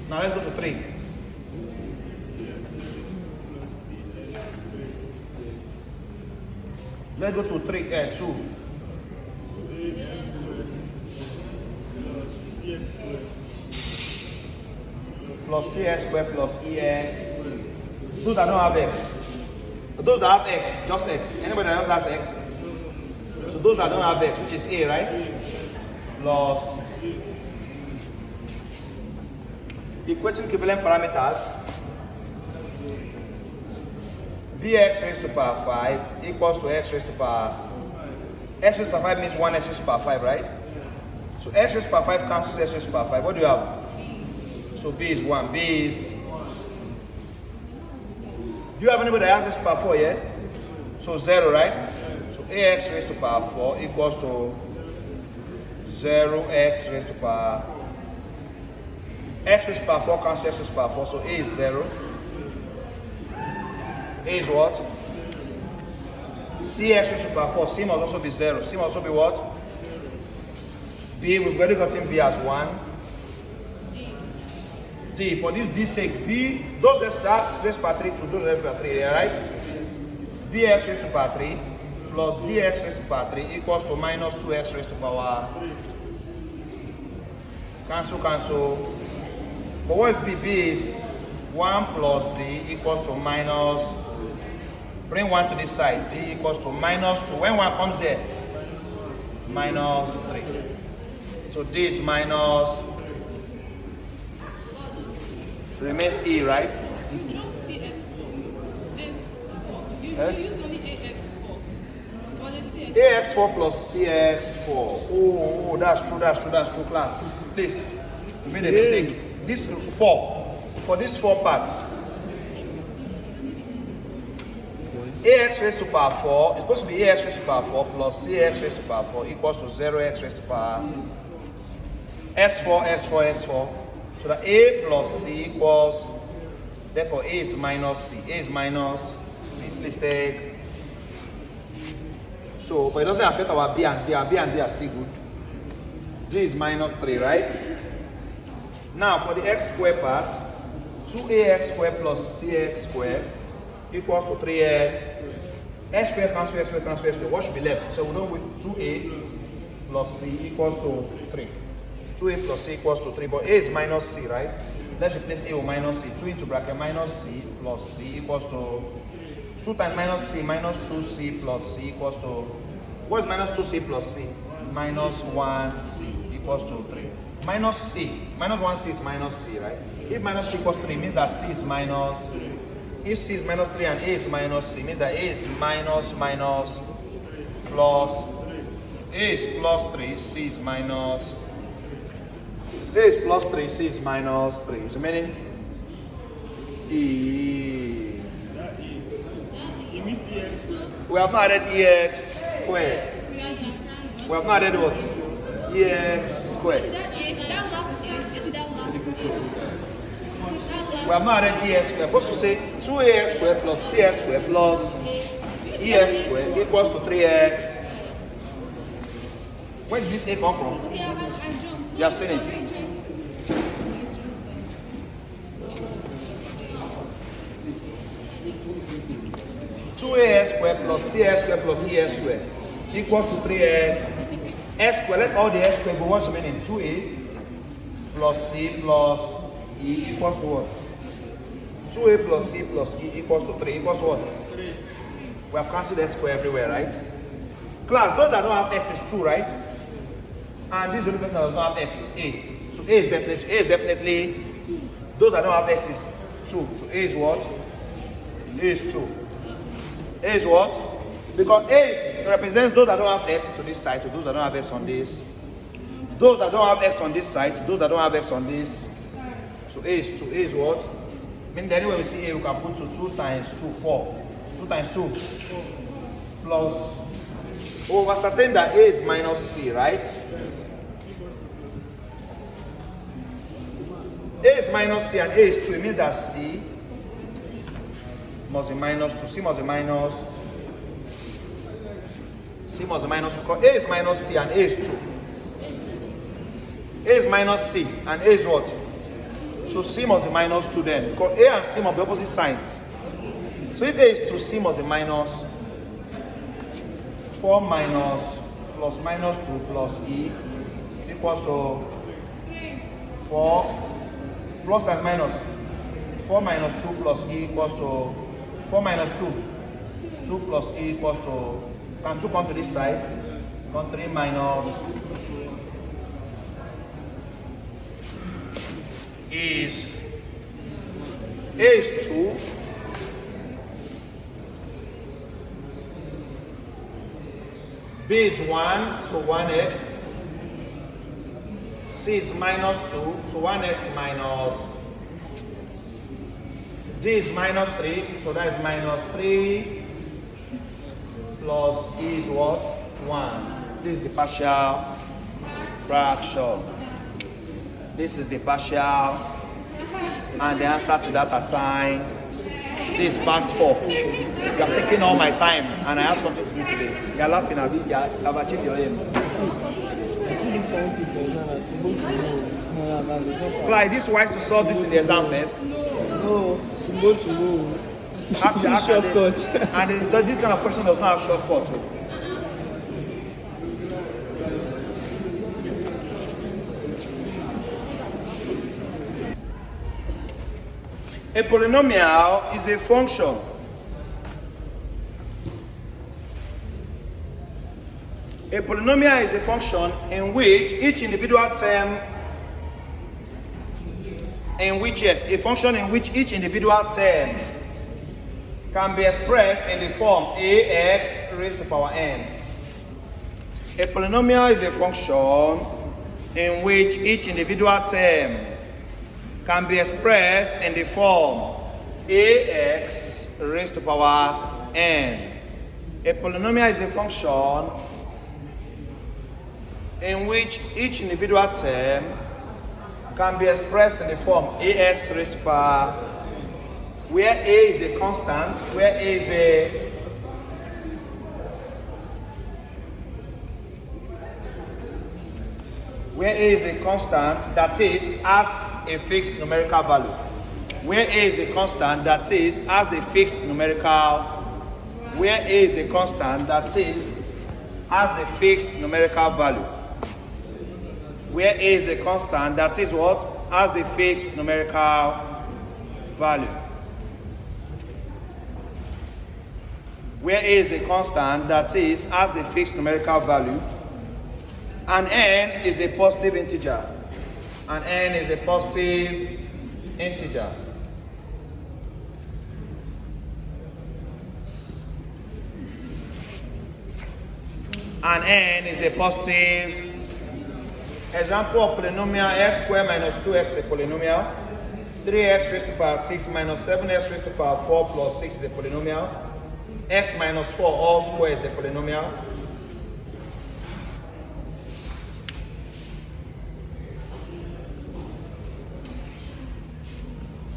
Now let's go to 3. Let's go to 2. Plus cx squared plus ex. Those that don't have x. Those that have x, just x. Anybody else has x? So those that don't have x, which is a, right? Plus equating equivalent parameters. Bx raised to the power 5 equals to x raised to the power. X raised to the power 5 means 1 x raised to the power 5, right? So x raised to the power 5 cancels x raised to the power 5. What do you have? So b is 1. B is. Do you have anybody that has x to the power 4 here? So 0, right? So ax raised to the power 4 equals to 0x raised to the power. X raised to the power 4 cancels x raised to the power 4. So a is 0. A is what? Cx raised to the power 4. C must also be 0. C must also be what? B, we've already gotten B as 1. D, for this D sake, B, those raised to the power 3 to those raised to the power 3, right? Bx raised to the power 3 plus dx raised to the power 3 equals to minus 2x raised to the power. Cancel, cancel. But what is B? B is 1 plus D equals to minus bring 1 to this side, d equals to minus 2. When 1 comes there, minus 3. So d is minus, remains e, right? You drop CX4. You use only AX4. But the AX4 plus CX4. Oh, that's true, class. Please, you made a mistake. This 4, for these 4 parts, AX raised to power 4 is supposed to be AX raised to power 4 plus CX raised to power 4 equals to 0x raised to power x4. So that A plus C equals, therefore A is minus C. A is minus C. Please take. So, but it doesn't affect our B and D. Our B and D are still good. D is minus 3, right? Now for the x squared part, 2ax squared plus cx squared equals to 3x. X squared cancel, x squared cancel, x squared. What should be left? So we know with 2a plus c equals to 3. 2a plus c equals to 3, but a is minus c, right? Let's replace a with minus c. 2 into bracket minus c plus c equals to 2 times minus c minus 2c plus c equals to, what is minus 2c plus c? Minus 1c equals to 3. Minus c, minus 1c is minus c, right? If minus c equals 3, means that c is minus. If c is minus 3 and a is minus c, means that a is minus plus. A is plus 3, c is minus. A is plus 3, c is minus 3. So meaning E. We have not added EX squared. We have not added what? EX squared. We have not added EX squared. We're supposed to say 2AX squared plus CX squared plus EX squared equals to 3X. Where did this A come from? You have seen it. Ax squared plus cx squared plus EX squared equals to 3x. X squared, let all the x squared go. What's remaining? 2a plus c plus e equals to what? 2a plus c plus e equals to 3 equals to what? 3. We have cancelled x squared everywhere, right? Class, those that don't have x is 2, right? And this is the only person that does not have x, a. So a is definitely, those that don't have x is 2. So a is what? A is 2. A is what? Because A represents those that don't have x to this side to those that don't have x on this. Those that don't have x on this side to those that don't have x on this. So A is 2. A is what? I mean, anyway we see A, we can put 2 times 2, 4. 2 times 2 plus. We've ascertained that A is minus C, right? A is minus C and A is 2. It means that C must be minus 2. C must be minus. C must be minus 2. Because A is minus C and A is 2. A is minus C and A is what? So C must be minus 2 then. Because A and C must be opposite signs. So if A is 2, C must be minus 4 minus plus minus 2 plus E equals to 4 plus times minus. 4 minus 2 plus E equals to 4 minus 2. 2 plus E equals to, can 2 come to this side? 3 minus is A is 2. B is 1, so 1x. C is minus 2, so 1x minus. D is minus 3, so that is minus 3 plus E is what? 1. This is the partial fraction. This is the partial, and the answer to that assigned. This is past 4. You are taking all my time, and I have something to do today. You are laughing at me. You have achieved your aim. Clyde, this wise to solve this in the exam first. No, you go to know. Shortcut. And this kind of question does not have shortcut too. A polynomial is a function A polynomial is a function in which each individual term can be expressed in the form ax raised to power n. A polynomial is a function in which each individual term can be expressed in the form ax raised to power n. A polynomial is a function in which each individual term can be expressed in the form ax raised to power, where a is a constant, where a is a constant that is as a fixed numerical value. Where a is a constant that is as a fixed numerical, where a is a constant that is as a fixed numerical value. Where a is a constant that is what? As a fixed numerical value. Where a is a constant that is as a fixed numerical value. And n is a positive integer. And n is a positive integer. And n is a positive. Example of polynomial: x squared minus 2x is a polynomial. 3x raised to the power 6 minus 7x raised to the power 4 plus 6 is a polynomial. X minus 4 all squared is a polynomial.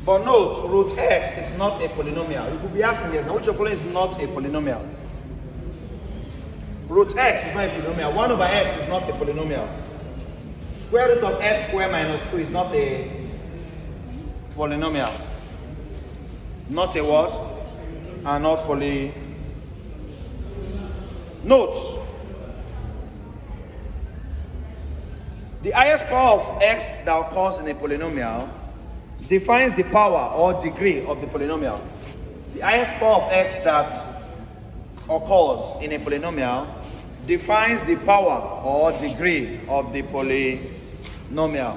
But note, root x is not a polynomial. You could be asking this, which of the following is not a polynomial? Root x is not a polynomial. 1 over x is not a polynomial. Square root of x squared minus 2 is not a polynomial. Not a what? And not poly. Note, the highest power of x that occurs in a polynomial defines the power or degree of the polynomial. The highest power of x that occurs in a polynomial defines the power or degree of the polynomial.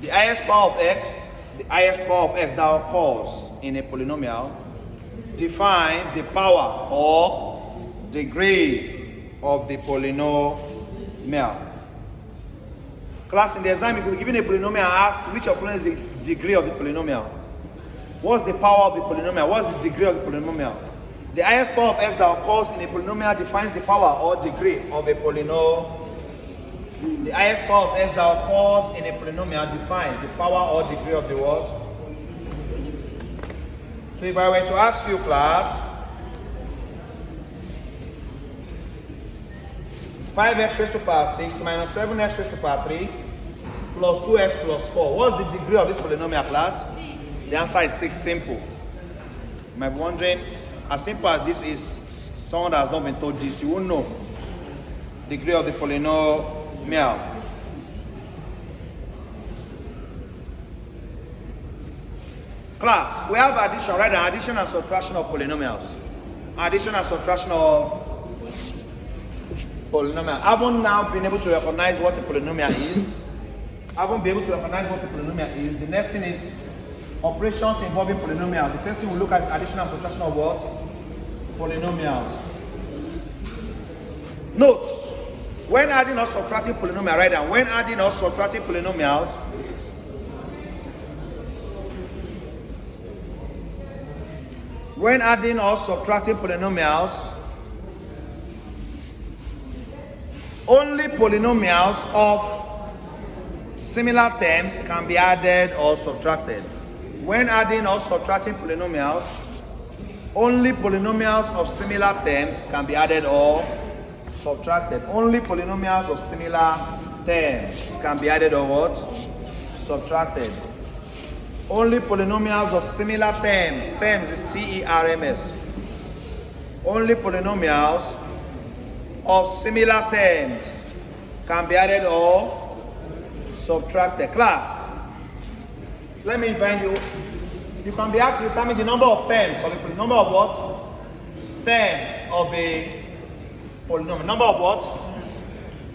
The highest power of x that occurs in a polynomial defines the power or degree of the polynomial. Class, in the exam, you could be given a polynomial and ask which of the is the degree of the polynomial. What's the power of the polynomial? What's the degree of the polynomial? The highest power of x that occurs in a polynomial defines the power or degree of a polynomial. The highest power of x that occurs in a polynomial defines the power or degree of the what? So if I were to ask you, class, 5x raised to the power 6 minus 7x raised to the power 3 plus 2x plus 4. What's the degree of this polynomial, class? The answer is 6. Simple. You might be wondering, as simple as this is, someone that has not been told this, you won't know the degree of the polynomial. Class, we have addition, right? Addition and subtraction of polynomials. Addition and subtraction of polynomial. I haven't now been able to recognize what a polynomial is. I haven't been able to recognize what a polynomial is. The next thing is operations involving polynomials. The first thing we look at is addition and subtraction of what? Polynomials. Notes. When adding or subtracting polynomial, right now, when adding or subtracting polynomials, only polynomials of similar terms can be added or subtracted. When adding or subtracting polynomials, only polynomials of similar terms can be added or subtracted. Only polynomials of similar terms can be added or what? Subtracted. Only polynomials of similar terms. Terms is T-E-R-M-S. Only polynomials of similar terms can be added or subtracted. Class, let me invite you. You can be asked to determine the number of terms of a polynomial. Number of what? Terms of a polynomial. Number of what?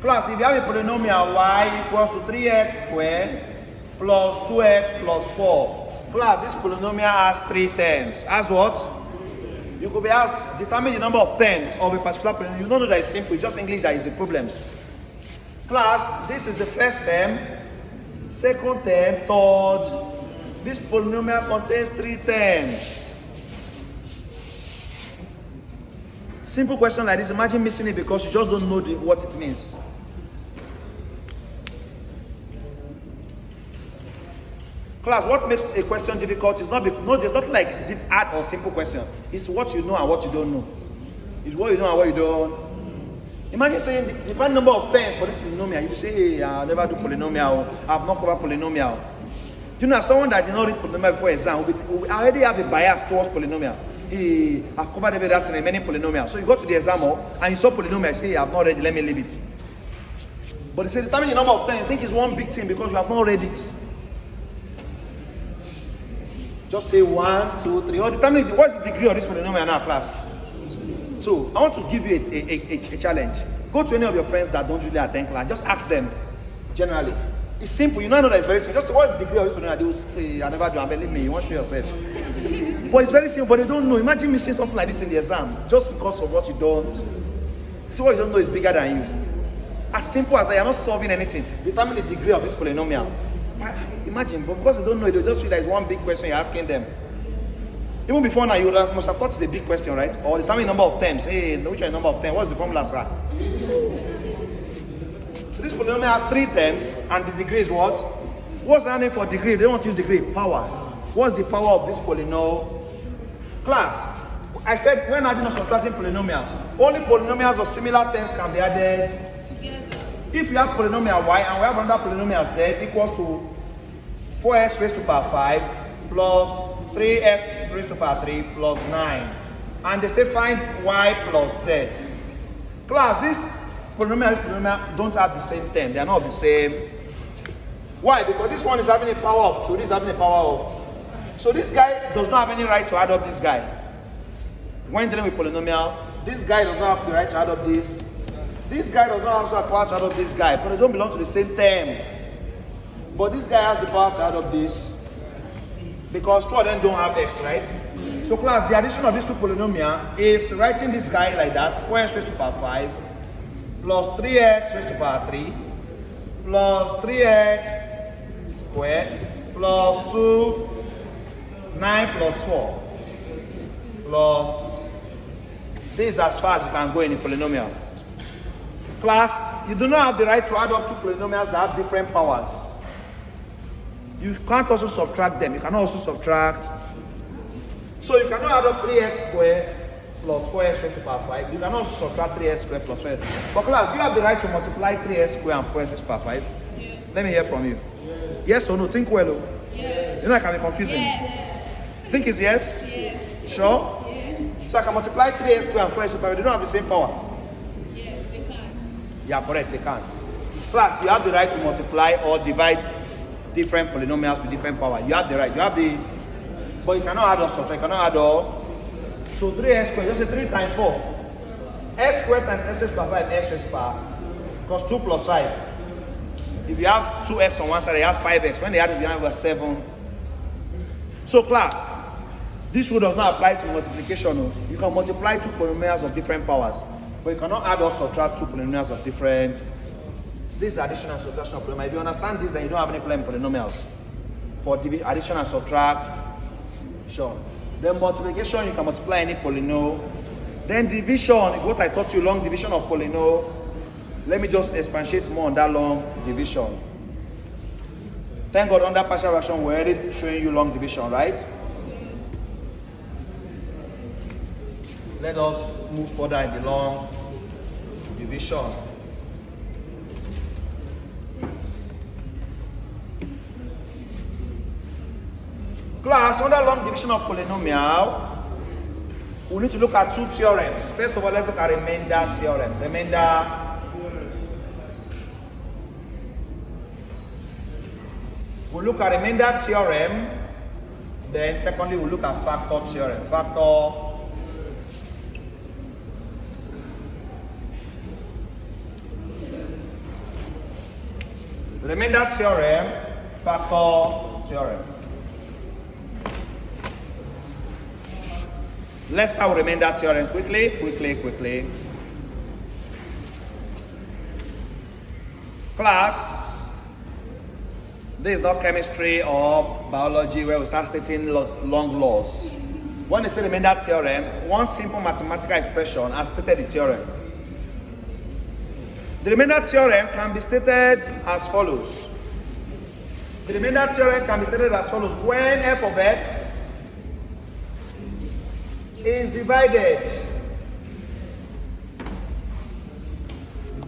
Class, if you have a polynomial y equals to 3x squared plus 2x plus 4. Class, this polynomial has 3 terms. As what? You could be asked, determine the number of terms of a particular polynomial. You don't know that it's simple, it's just English that is a problem. Class, this is the first term, second term, third. This polynomial contains 3 terms. Simple question like this, imagine missing it because you just don't know what it means. Class, what makes a question difficult is there's not like deep, hard or simple question. It's what you know and what you don't know. It's what you know and what you don't. Imagine saying the different number of terms for this polynomial. You say, hey, I'll never do polynomial. I've not covered polynomial. You know, someone that did not read polynomial before exam will already have a bias towards polynomial. Hey, I've covered every that in many polynomials. So you go to the exam and you saw polynomial, you say, hey, I've not read it, let me leave it. But they say determine the number of terms. I think it's one big thing because you have not read it. Just say 1, 2, 3. Or determine what's the degree of this polynomial in our class. So I want to give you a challenge. Go to any of your friends that don't really attend class. Just ask them generally. It's simple. You know that it's very simple. Just say what's the degree of this polynomial. They will say, I never do. And believe me, you won't show yourself. But it's very simple. But they don't know. Imagine missing something like this in the exam just because of what you don't. See, what you don't know is bigger than you. As simple as that, you're not solving anything. Determine the degree of this polynomial. Imagine, but because you don't know it, they just feel that it's one big question you're asking them. Even before now, you must have thought it's a big question, right? Or determine number of terms. Hey, which is number of terms? What's the formula, sir? So this polynomial has 3 terms, and the degree is what? What's the name for degree? They don't want to use degree. Power. What's the power of this polynomial? Class, I said when adding or subtracting polynomials, only polynomials of similar terms can be added together. If you have polynomial y and we have another polynomial z equals to 4x raised to the power 5 plus 3x raised to the power 3 plus 9. And they say find y plus z. Class, this polynomial don't have the same term. They are not the same. Why? Because this one is having a power of 2, this is having a power of. So this guy does not have any right to add up this guy. When dealing with polynomial, this guy does not have the right to add up this. This guy does not have the power to add up this guy, but they don't belong to the same term. But this guy has the power to add up this. Because 2 of them don't have x, right? So class, the addition of these 2 polynomials is writing this guy like that, 4x raised to the power 5 plus 3x raised to the power 3 plus 3x squared plus 2, 9 plus 4 plus, this is as far as you can go in a polynomial. Class, you do not have the right to add up 2 polynomials that have different powers. You can't also subtract them. You cannot also subtract. So you cannot add up 3x squared plus 4x raised to the power 5. You cannot also subtract 3x squared plus 4x. But class, do you have the right to multiply 3x squared and 4x raised to the power 5? Yes. Let me hear from you. Yes or no? Think well. Oh. Yes. You know, it can be confusing. Yes. Think it's yes? Yes. Sure? Yes. So I can multiply 3x squared and 4x raised to the power. They don't have the same power. Yes, they can. Yeah, correct, they can. Class, you have the right to multiply or divide different polynomials with different power. You have the right. You have the, but you cannot add or subtract. You cannot add or. So 3x squared, just say 3 times 4. X squared times x raised to the power 5, x raised to the power. Because 2 plus 5. If you have 2x on one side, you have 5x. When they add it, you have 7. So class, this rule does not apply to multiplication. No. You can multiply 2 polynomials of different powers, but you cannot add or subtract 2 polynomials of different. This is addition and subtraction of polynomials. If you understand this, then you don't have any problem with polynomials. For addition and subtract, sure. Then multiplication, you can multiply any polynomial. Then division is what I taught you, long division of polynomial. Let me just expatiate more on that long division. Thank God under partial fraction we're already showing you long division, right? Let us move further in the long division. Class, under long division of polynomial, we need to look at 2 theorems. First of all, let's look at remainder theorem. Remainder. We'll look at remainder theorem. Then secondly, we'll look at factor theorem. Factor. Remainder theorem, factor theorem. Let's start with remainder theorem quickly. Class, this is not chemistry or biology where we start stating long laws. When they say remainder theorem, one simple mathematical expression has stated the theorem. The remainder theorem can be stated as follows. The remainder theorem can be stated as follows. When f of x is divided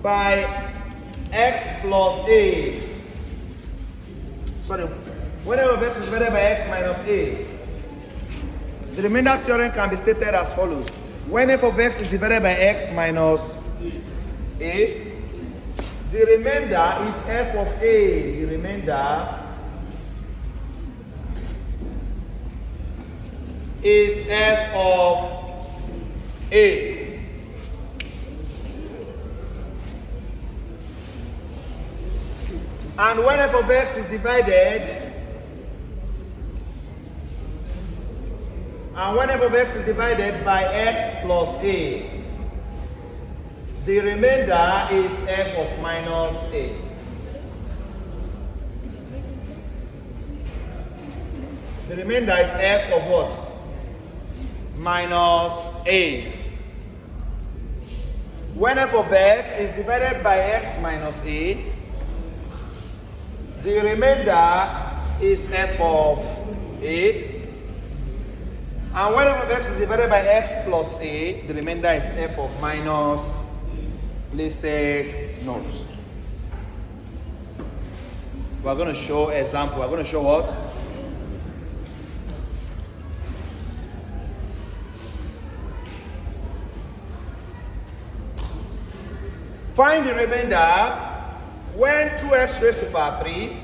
by x plus a. Sorry, when f of x is divided by x minus a. The remainder theorem can be stated as follows. When f of x is divided by x minus a, the remainder is f of a. The remainder is f of a. And when f of x is divided, by x plus a, the remainder is f of minus a. The remainder is f of what? Minus a. When f of x is divided by x minus a, the remainder is f of a. And when f of x is divided by x plus a, the remainder is f of minus. Please take notes. We're going to show example. We're going to show what? Find the remainder when 2x raised to power 3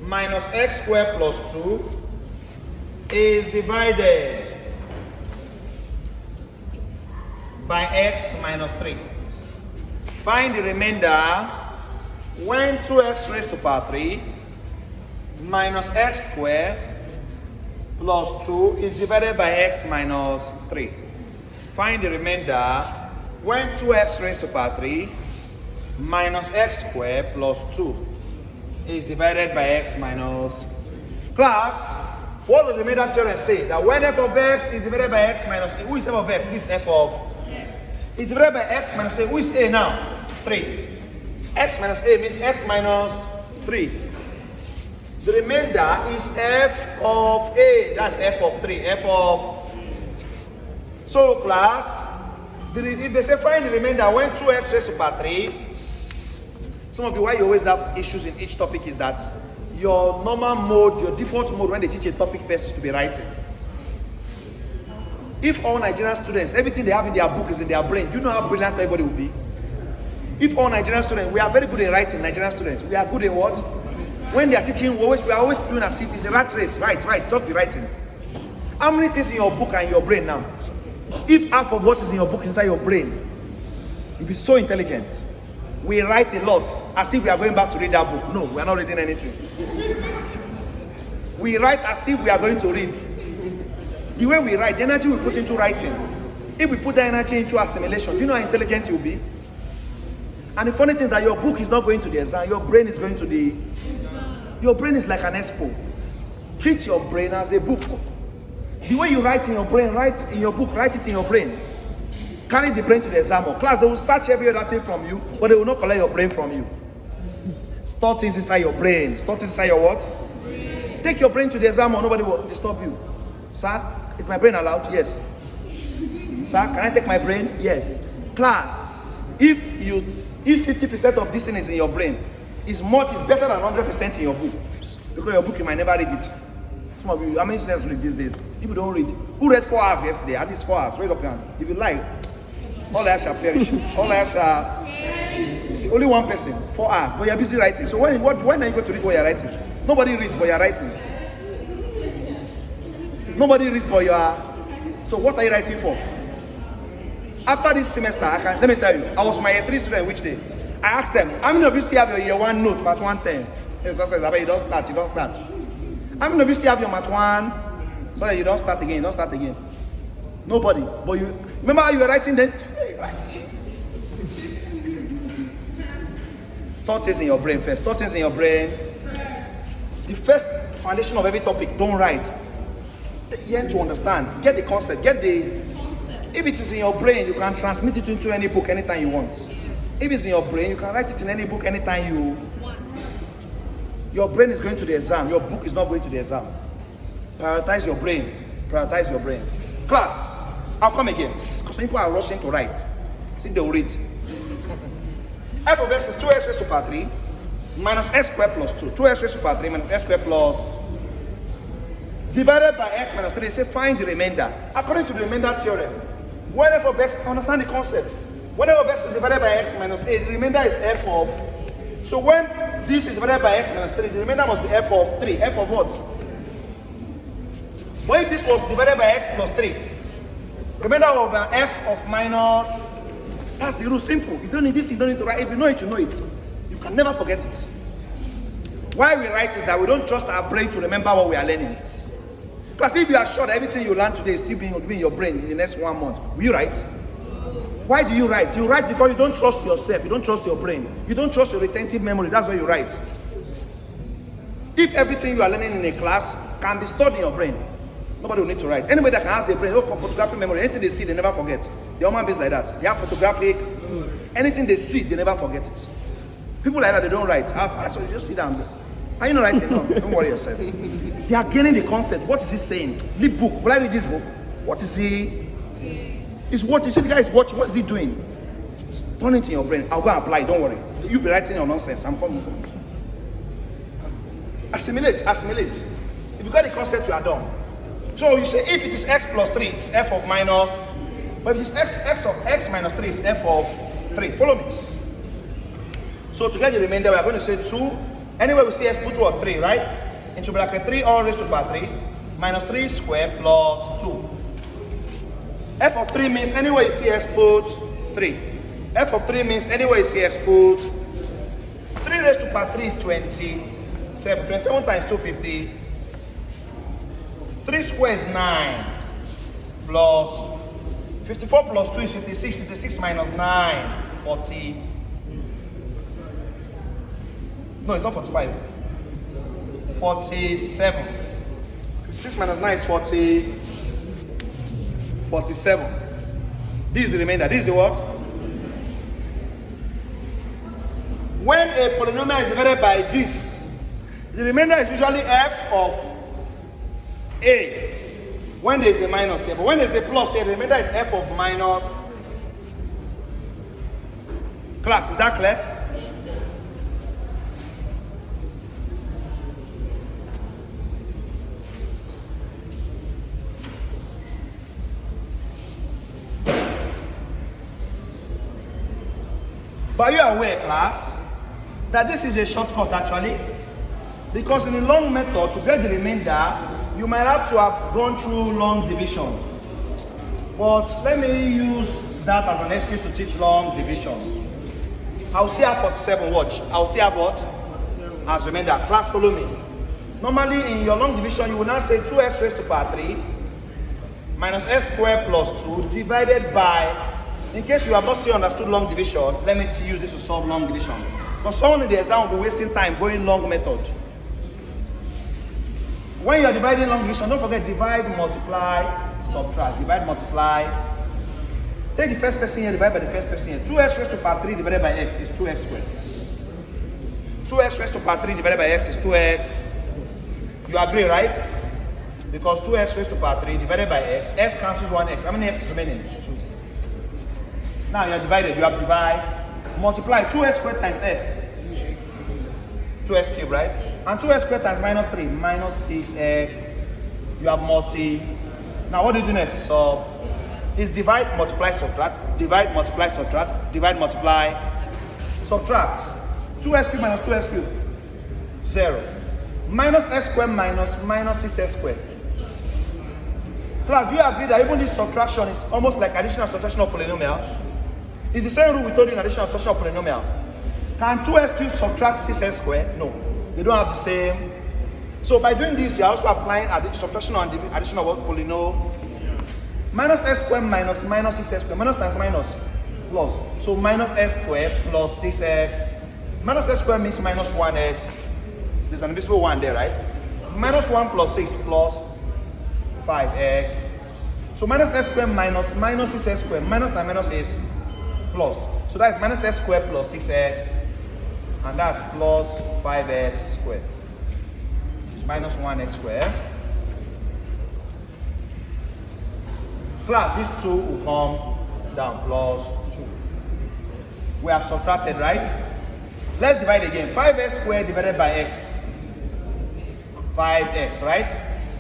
minus x squared plus 2 is divided by x minus 3. Find the remainder when 2x raised to power 3 minus x squared plus 2 is divided by x minus 3. Find the remainder when 2x raised to power 3 minus x squared plus 2 is divided by x minus. Class, what does the remainder theorem say? That when f of x is divided by x minus a, who is f of x? This is f of x. It's divided by x minus a. Who is a now? 3. X minus a means x minus 3. The remainder is f of a. That's f of 3. F of. So class, if they say find the remainder when 2x raised to power 3, some of you, why you always have issues in each topic is that your normal mode, your default mode when they teach a topic first is to be writing. If all Nigerian students, everything they have in their book is in their brain, do you know how brilliant everybody will be? If all Nigerian students, we are very good in writing, Nigerian students, we are good in what? When they are teaching, we are always doing as if it's a rat race. Right, just be writing. How many things in your book are in your brain now? If half of what is in your book is inside your brain, you'll be so intelligent. We write a lot as if we are going back to read that book. No, we are not reading anything. We write as if we are going to read. The way we write, the energy we put into writing, if we put that energy into assimilation, do you know how intelligent you'll be? And the funny thing is that your book is not going to the exam, your brain is going to the. Your brain is like an expo. Treat your brain as a book. The way you write in your brain, write in your book, write it in your brain. Carry the brain to the exam or class. They will search every other thing from you, but they will not collect your brain from you. Store things inside your brain. Store things inside your what? Brain. Take your brain to the exam or nobody will disturb you. Sir, is my brain allowed? Yes. Sir, can I take my brain? Yes. Class, if 50% of this thing is in your brain, it's better than 100% in your book. Because your book you might never read it. Some of you, how many students read these days? People don't read. Who read 4 hours yesterday? At least 4 hours. Raise up your hand. If you like, all eyes shall perish. All eyes shall. You see, only one person, 4 hours, but you're busy writing. So when are you going to read what you're writing? Nobody reads, but you're writing. Nobody reads, but you are. So what are you writing for? After this semester, let me tell you, I was my year 3 student which day? I asked them, how many of you still have your year 1 note, Math 110? Yes, I said, you don't start. How many of you still have your Math 1? So that you don't start again. Nobody. But you remember how you were writing then? Store things in your brain first. The first foundation of every topic, don't write. Learn to understand. Get the concept. If it is in your brain, you can transmit it into any book anytime you want. If it's in your brain, you can write it in any book anytime you want. Your brain is going to the exam. Your book is not going to the exam. Prioritize your brain. Class, I'll come again. Because people are rushing to write. I think they will read. F of x is 2x raised to power 3 minus x squared plus 2. 2x raised to power 3 minus x squared plus divided by x minus 3. Say find the remainder. According to the remainder theorem, when f of x, understand the concept. When f of x is divided by x minus 8, the remainder is f of. So when this is divided by x minus 3, the remainder must be f of 3. F of what? But if this was divided by x plus 3, remainder of f of minus. That's the rule, simple. You don't need this, you don't need to write. If you know it, you know it. You can never forget it. Why we write is that we don't trust our brain to remember what we are learning. Because if you are sure that everything you learn today is still being in your brain in the next 1 month, will you write? Why do you write? You write because you don't trust yourself, you don't trust your brain, you don't trust your retentive memory. That's why you write. If everything you are learning in a class can be stored in your brain, nobody will need to write. Anybody that can ask their brain, photographic memory, anything they see, they never forget. The human beings like that. They have photographic, anything they see, they never forget it. People like that, they don't write. So you just sit down. Are you not writing? No, don't worry yourself. They are getting the concept. What is he saying? Read book. Will I read this book? What is he? It's what you see. The guy is watching. What is he doing? Turn it in your brain. I'll go and apply. Don't worry. You'll be writing your nonsense. I'm coming. Assimilate. If you got the concept, you are done. So you say if it is x plus 3, it's f of minus. But if it's x of x minus 3, it's f of 3. Follow me. So to get the remainder, we are going to say 2. Anyway, we see x put 2 of 3, right? Into bracket 3 all raised to power 3 minus 3 squared plus 2. F of 3 means anyway you see x put 3. F of 3 means anyway you see x put 3 raised to power 3 is 27. 27 times 250. 3 squared is 9 plus 54 plus 2 is 56. 56 minus 9, 40. No, it's not 45. 47. 56 minus 9 is 47. This is the remainder. This is the what? When a polynomial is divided by this, the remainder is usually f of a. When there is a minus here, but when there is a plus here, the remainder is f of minus. Class, is that clear? But you are aware, class, that this is a shortcut actually, because in the long method, to get the remainder, you might have to have gone through long division. But let me use that as an excuse to teach long division. I'll still have 47, watch. I'll still have what? As remainder. Class, follow me. Normally in your long division, you will now say 2x raised to power 3 minus x squared plus 2 divided by, in case you have not still understood long division, let me use this to solve long division. Because someone in the exam will be wasting time going long method. When you are dividing long division, don't forget divide, multiply, subtract. Divide, multiply. Take the first person here, divide by the first person here. 2x raised to power 3 divided by x is 2x squared. 2x raised to power 3 divided by x is 2x. You agree, right? Because 2x raised to power 3 divided by x, x cancels 1x. How many x is remaining? 2. Now you are divided, you have divide, multiply 2x squared times x. 2x cubed, right? And 2x squared times minus 3, minus 6x. You have multi. Now what do you do next? So it's divide, multiply, subtract. Divide, multiply, subtract. Divide, multiply, subtract. 2x cubed minus 2x cubed. 0. Minus x squared minus 6x squared. Class, do you agree that even this subtraction is almost like addition and subtraction of polynomial? It's the same rule we told you in addition and subtraction of polynomial. Can 2x cubed subtract 6x squared? No. They don't have the same. So by doing this, you are also applying subtraction and addition of what? Polynomial. Minus x squared minus 6x squared. Minus times minus plus. So minus x squared plus 6x. Minus x squared means minus 1x. There's an invisible 1 there, right? Minus 1 plus 6 plus 5x. So minus x squared minus 6x squared. Minus times minus is plus. So that is minus x squared plus 6x. And that's plus 5x squared. Which is minus 1x squared. Plus these 2 will come down plus 2. We have subtracted, right? Let's divide again. 5x squared divided by x. 5x, right?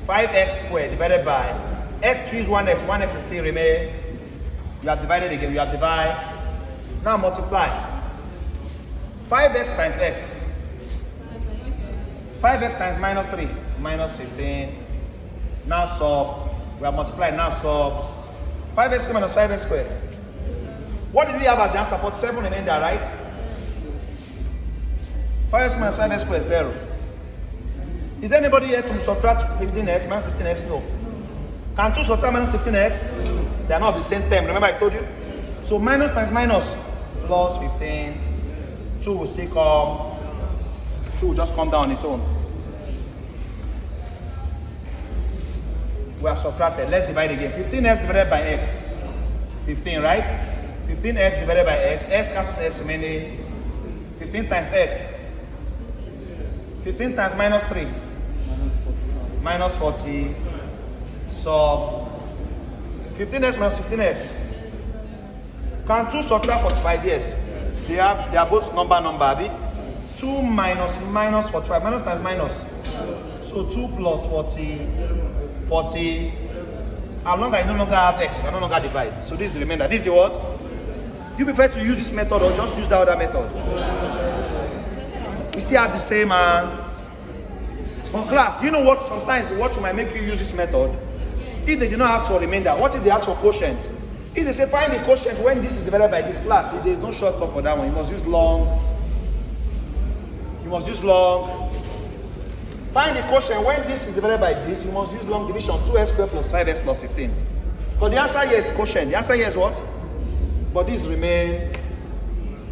5x squared divided by x cubed 1x. 1x is still remain. You have divided again. You have divide. Now multiply. 5x times x. 5x times minus 3. Minus 15. Now sub. We have multiplied. Now sub. 5x squared minus 5x squared. What did we have as the answer? 47 remainder, right? 5x minus 5x squared is 0. Is there anybody here to subtract 15x minus 15x? No. Can 2 subtract minus 15x? They are not the same term. Remember I told you? So minus times minus plus 15. 2 will still come. 2 will just come down on its own. We have subtracted. Let's divide again. 15x divided by x. 15, right? 15x divided by x. X cancels x remaining. 15 times x. 15 times minus 3. Minus 40. So 15x minus 15x. Can 2 subtract 45? Yes. They are both number. 2 minus 45. Minus times minus. So 2 plus 40. 40. As long as I no longer have x, I can no longer divide. So this is the remainder. This is the what? You prefer to use this method or just use the other method? We still have the same as. But class, do you know what sometimes what might make you use this method? If they do not ask for remainder, what if they ask for quotient? If they say find the quotient when this is divided by this class, there is no shortcut for that one. You must use long. Find the quotient when this is divided by this, you must use long division. 2x squared plus 5x plus 15. But the answer here is quotient. The answer here is what? But this remain.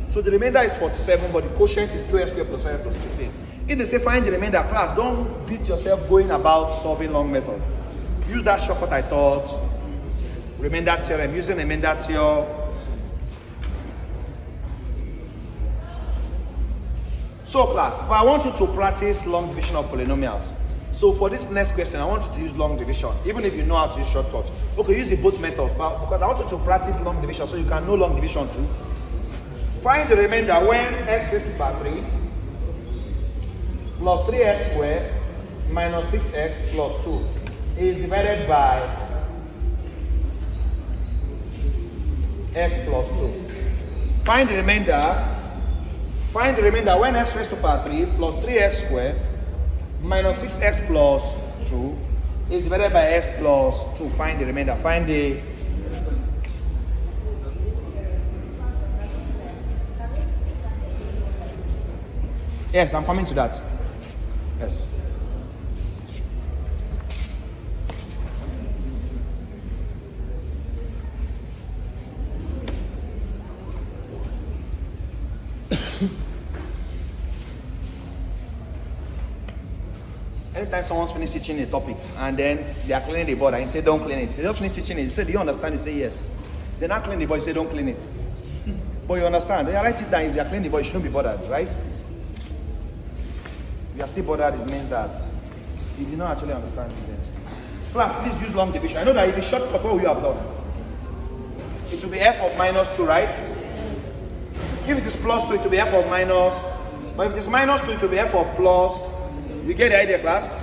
So the remainder is 47, but the quotient is 2x squared plus 5x plus 15. If they say find the remainder, class, don't beat yourself going about solving long method. Use that shortcut I taught. Remainder theorem. Using remainder theorem. So class, if I want you to practice long division of polynomials, so for this next question, I want you to use long division, even if you know how to use shortcut. Okay, use the both methods, but because I want you to practice long division so you can know long division too. Find the remainder when x raised to the power 3 plus 3x squared minus 6x plus 2 is divided by x plus 2. Find the remainder when x raised to the power 3 plus 3x squared minus 6x plus 2 is divided by x plus 2. Find the remainder. Find the Yes, I'm coming to that. Yes. Anytime someone's finished teaching a topic and then they are cleaning the board and you say don't clean it, they just finish teaching it, you say do you understand? You say yes. They're not cleaning the board, you say don't clean it. But you understand, they write it down. If they are cleaning the board, you shouldn't be bothered, right? If you are still bothered, it means that you did not actually understand it then. Class, please use long division. I know that if you shortcut, what will you have done? It will be f of minus 2, right? If it is plus 2, it will be f of minus. But if it is minus 2, it will be f of plus. You get the idea, class?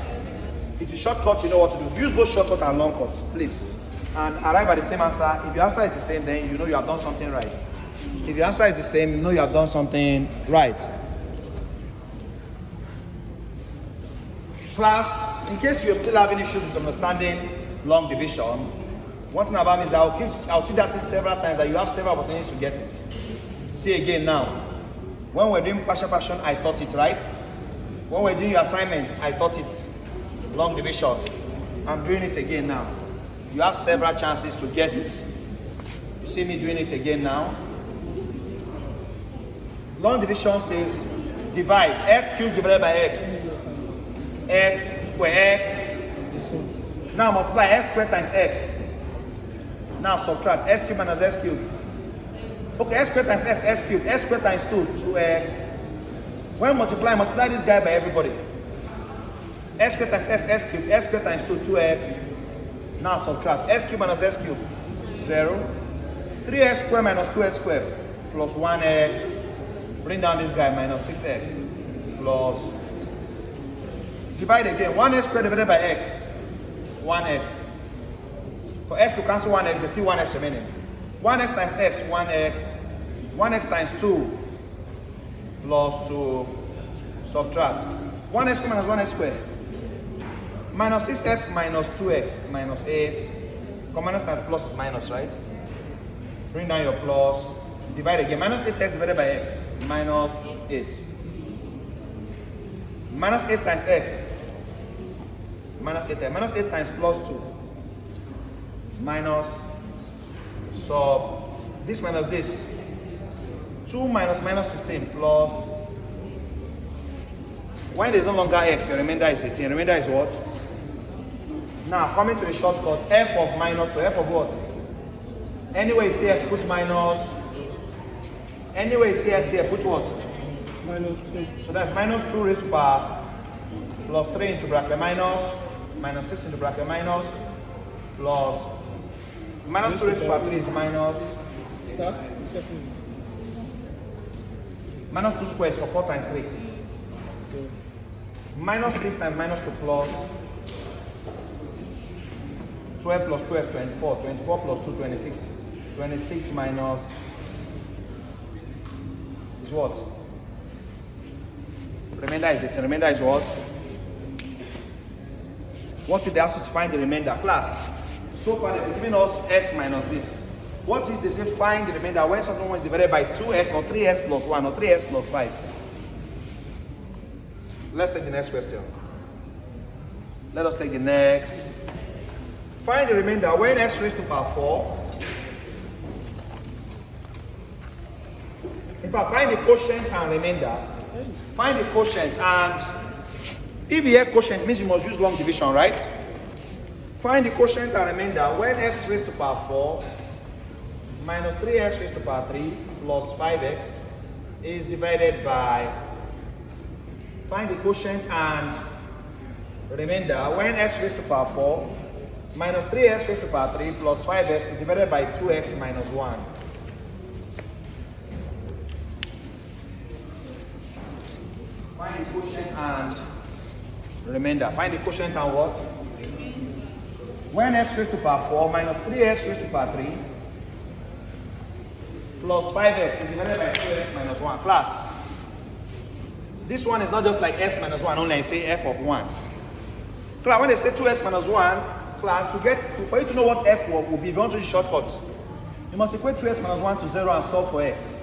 If you shortcut, you know what to do. Use both shortcut and long cuts, please. And arrive at the same answer. If your answer is the same, then you know you have done something right. If your answer is the same, you know you have done something right. Class, in case you're still having issues with understanding long division, one thing about me is that I'll teach that thing several times, that you have several opportunities to get it. See again now. When we're doing partial fraction, I taught it, right? When we're doing your assignment, I taught it. Long division. I'm doing it again now. You have several chances to get it. You see me doing it again now. Long division says divide x cubed divided by x. X square x. Now multiply x squared times x. Now subtract x cubed minus x cubed. Okay, x squared times x cubed. X squared times 2, 2x. When multiply this guy by everybody. X squared times x cubed. X squared times 2, 2x. Now subtract x cubed minus x cubed. 0. 3x squared minus 2x squared plus 1x. Bring down this guy minus 6x plus. Divide again. 1x squared divided by x. 1x. For x to cancel 1x, there's still 1x remaining. 1x times x, 1x. 1x times 2 plus 2. Subtract. 1x squared minus 1x squared. Minus 6x minus 2x minus 8. Minus times plus is minus, right? Bring down your plus. Divide again. Minus 8x divided by x. Minus 8. Minus 8 times x. Minus 8. Minus 8 times plus 2. Minus sub. This minus this. 2 minus minus 16 plus. When there's no longer x, your remainder is 18. Your remainder is what? Now, coming to the shortcut, f of minus to f of what? Anyway, see x, put minus. Anyway, see x here, put what? Minus 2. So that's minus 2 raised to power plus 3 into bracket minus, minus 6 into bracket minus, plus minus 2 raised to power 3 is minus. Sir? Minus 2 squares for 4 times 3. Okay. Minus 6 times minus 2 plus 12 plus 12, 24. 24 plus 2, 26. 26 minus is what? Remainder is 18. Remainder is what? What if they ask us to find the remainder? Class. So far they've given us x minus this. What is they say find the remainder when something is divided by 2x or 3x plus 1 or 3x plus 5? Let's take the next question. Let us take the next. Find the remainder when x raised to power 4. In fact, find the quotient and remainder. Find the quotient, and if you have quotient, means you must use long division, right? Find the quotient and remainder when x raised to power 4 minus 3x raised to power 3 plus 5x is divided by. Find the quotient and remainder when x raised to power 4 minus 3x raised to power 3 plus 5x is divided by 2x minus 1. Find the quotient and remainder. Find the quotient and what? When x raised to power 4 minus 3x raised to power 3 plus 5x is divided by 2x minus 1. Class. This one is not just like x minus 1, only I say f of 1. Class, when they say 2x minus 1, class, for you to know what f will be, if you want to use shortcuts, you must equate 2x minus 1 to 0 and solve for x.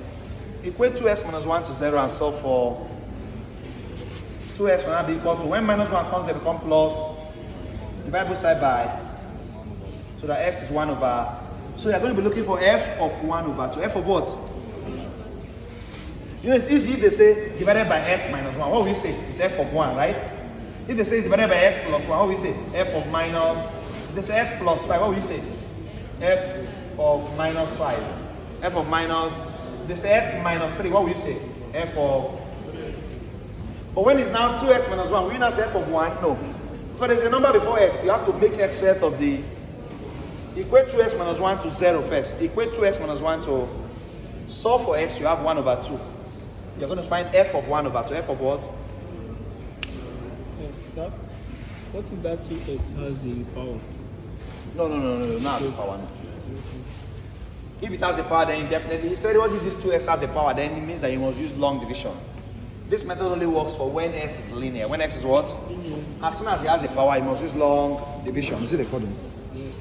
Equate 2x minus 1 to 0 and solve for 2x will now be equal to, when minus 1 comes, they become plus, divide both sides by, so that x is 1 over. So you're going to be looking for f of 1 over 2. F of what? You know, it's easy if they say divided by x minus 1. What will you say? It's f of 1, right? If they say it's divided by x plus 1, what will you say? F of minus. If they say x plus 5, what will you say? F of minus 5. F of minus. If they say x minus 3, what will you say? F of. But when it's now 2x minus 1, will you not say f of 1? No. Because there's a number before x. You have to make x set of the. Equate 2x minus 1 to 0 first. Equate 2x minus 1 to. Solve for x, you have 1 over 2. You're going to find f of 1 over 2. F of what? Sir, what if that 2x has a power? No, not the power. No. If it has a power, then definitely, he said, what if this 2x has a power, then it means that you must use long division. This method only works for when x is linear. When x is what? Linear. As soon as it has a power, you must use long division. Is it recording? Yes.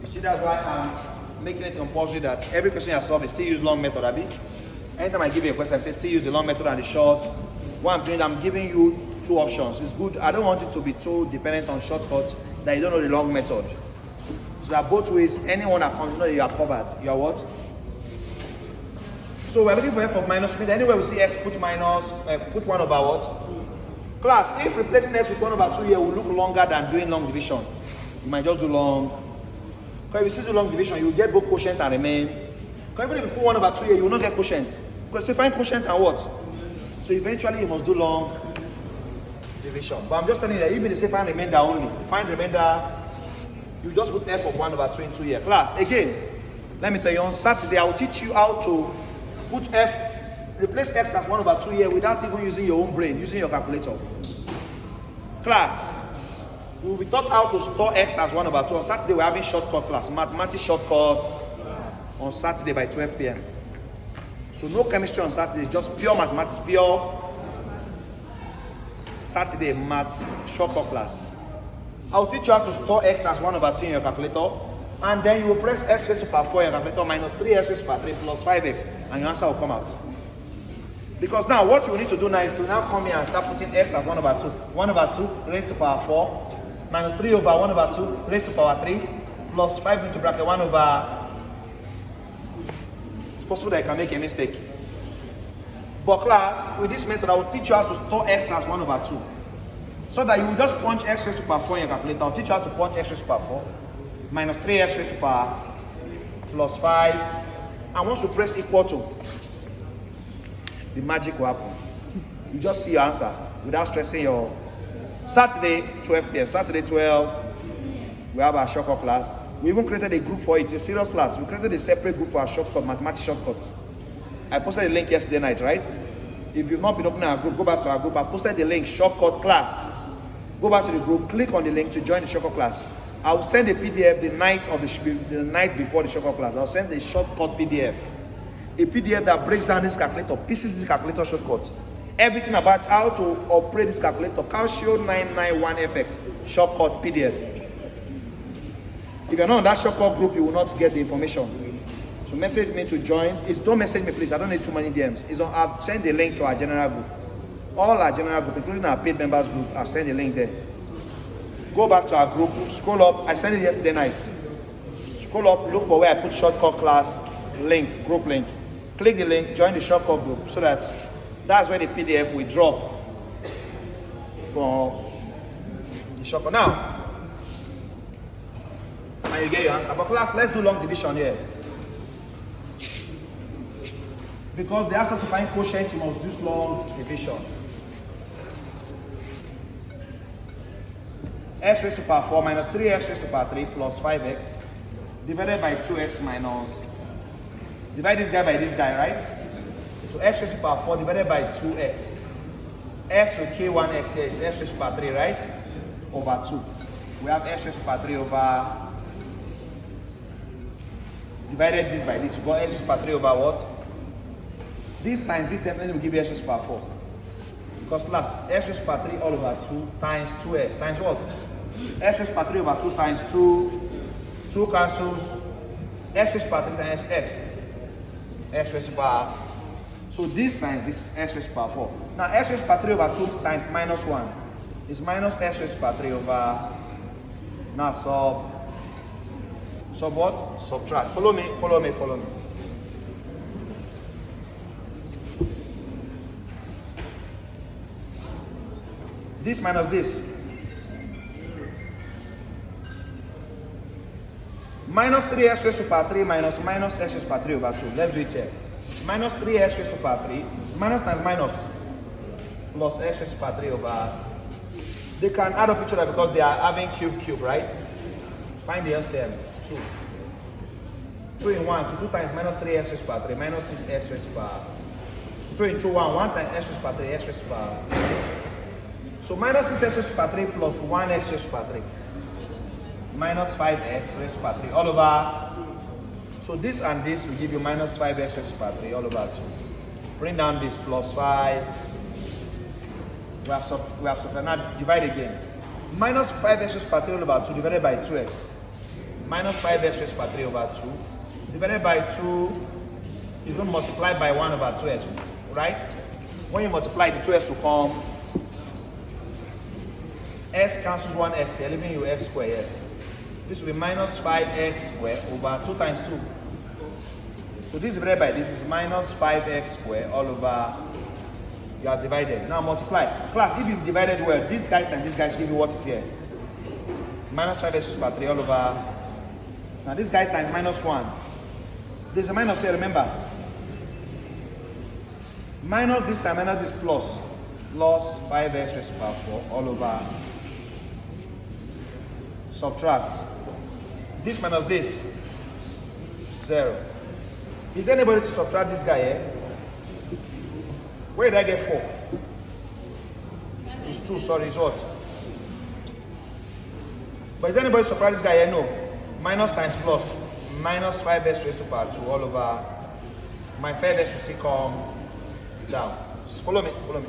You see, that's why making it compulsory that every question I solve is still use long method, Abi. Anytime I give you a question, I say still use the long method and the short. What I'm doing, I'm giving you two options. It's good. I don't want it to be too dependent on shortcuts that you don't know the long method. So that both ways, anyone that comes, you know you are covered. You are what? So we're looking for f of minus. Anywhere we see x, put minus, put 1 over what? Class, if replacing x with 1 over 2 here will look longer than doing long division, you might just do long. Because if you still do long division, you will get both quotient and remain. Because even if you put 1 over 2 here, you will not get quotient. Because you find quotient and what? So eventually you must do long division. But I'm just telling you that even if you say find remainder only, find remainder, you just put f of 1 over 2 into here. Class, again, let me tell you, on Saturday I will teach you how to put replace x as 1 over 2 here without even using your own brain, using your calculator. Class, we will be taught how to store x as 1 over 2. On Saturday we're having shortcut class, mathematics shortcut on Saturday by 12 p.m. So no chemistry on Saturday, just pure mathematics, pure Saturday maths shortcut class. I'll teach you how to store x as 1 over 2 in your calculator, and then you will press x raised to power 4 in your calculator minus 3x raised to power 3 plus 5x, and your answer will come out. Because now what you need to do now is to now come here and start putting x as 1 over 2. 1 over 2 raised to power 4 minus 3 over 1 over 2 raised to power 3 plus 5 into bracket 1 over. It's possible that I can make a mistake. But class, with this method, I will teach you how to store x as 1 over 2. So that you will just punch x raised to power 4 in your calculator. I'll teach you how to punch x raised to power 4 minus 3x raised to power plus 5. And once you press equal to, the magic will happen. You just see your answer without stressing your Saturday 12 p.m. Saturday 12, we have our shortcut class. We even created a group for it. It's a serious class. We created a separate group for our shortcut, mathematics shortcuts. I posted a link yesterday night, right? If you've not been opening our group, go back to our group. I posted the link, shortcut class. Go back to the group, click on the link to join the shortcut class. I'll send a PDF the night before the shortcut class. I'll send a shortcut PDF. A PDF that breaks down this calculator, pieces this calculator shortcuts. Everything about how to operate this calculator, Calcio 991FX, shortcut PDF. If you're not on that shortcut group, you will not get the information. So message me to join. Don't message me, please. I don't need too many DMs. I've sent the link to our general group. All our general group, including our paid members group, I've sent the link there. Go back to our group, scroll up. I sent it yesterday night. Scroll up, look for where I put shortcut class link, group link. Click the link, join the shortcut group, so that's where the PDF will drop for the shortcut. Now you get your answer. But class, let's do long division here. Because the answer to find quotient, you must use long division. X raised to power 4 minus 3x raised to power 3 plus 5x divided by 2x minus. Divide this guy by this guy, right? So x raised to power 4 divided by 2x. X with k1x here is x raised to power 3, right? Over 2. We have x raised to power 3 over. Divided this by this. We got x raised to power 3 over what? This times this definitely will give you x raised to power 4. Because class, x raised to power 3 all over 2 times 2x. Times what? X raised to power 3 over 2 times 2. 2 cancels. X raised to power 3 times x. X raised to power. So this times this is x raised to power 4. Now x raised to power 3 over 2 times minus 1 is minus x raised to power 3 over. Now sub what? Subtract. Follow me, follow me, follow me. This minus this. Minus 3x raised to power 3 minus x raised to power 3 over 2. Let's do it here. Minus 3x raised to power 3. Minus times minus. Plus x raised to power 3 over. They can add up each other because they are having cube, right? Find the LCM. 2. 2 in 1. 2 times minus 3x raised to power 3 minus 6x raised to power. 2 in 2, 1. 1 times x raised to power 3 x raised to power 3. So minus 6x raised to power 3 plus 1x raised to power 3. Minus 5x raised to power 3 all over. So this and this will give you minus 5x raised to power 3 all over 2. Bring down this plus 5. We have subtracted. Now divide again. Minus 5x raised to power 3 all over 2 divided by 2x. Minus 5x raised to power 3 over 2 divided by 2 is going to multiply by 1 over 2x, right? When you multiply, the 2x will come. X cancels 1x here, leaving you x squared here. This will be minus 5x squared over 2 times 2. So this divided by this is minus 5x squared all over, you are divided. Now multiply. Class, if you divided well, this guy and this guy should give you what is here. Minus 5x over 3 all over. Now this guy times minus 1. There's a minus here, remember. Minus this time, minus this plus. Plus 5x raised to the power 4 all over. Subtract. This minus this. 0. Is there anybody to subtract this guy here? Where did I get 4? It's 2, sorry, it's what? But is there anybody to subtract this guy here? No. Minus times plus. Minus 5x raised to the power 2 all over. My 5x will still come down. Just follow me, follow me.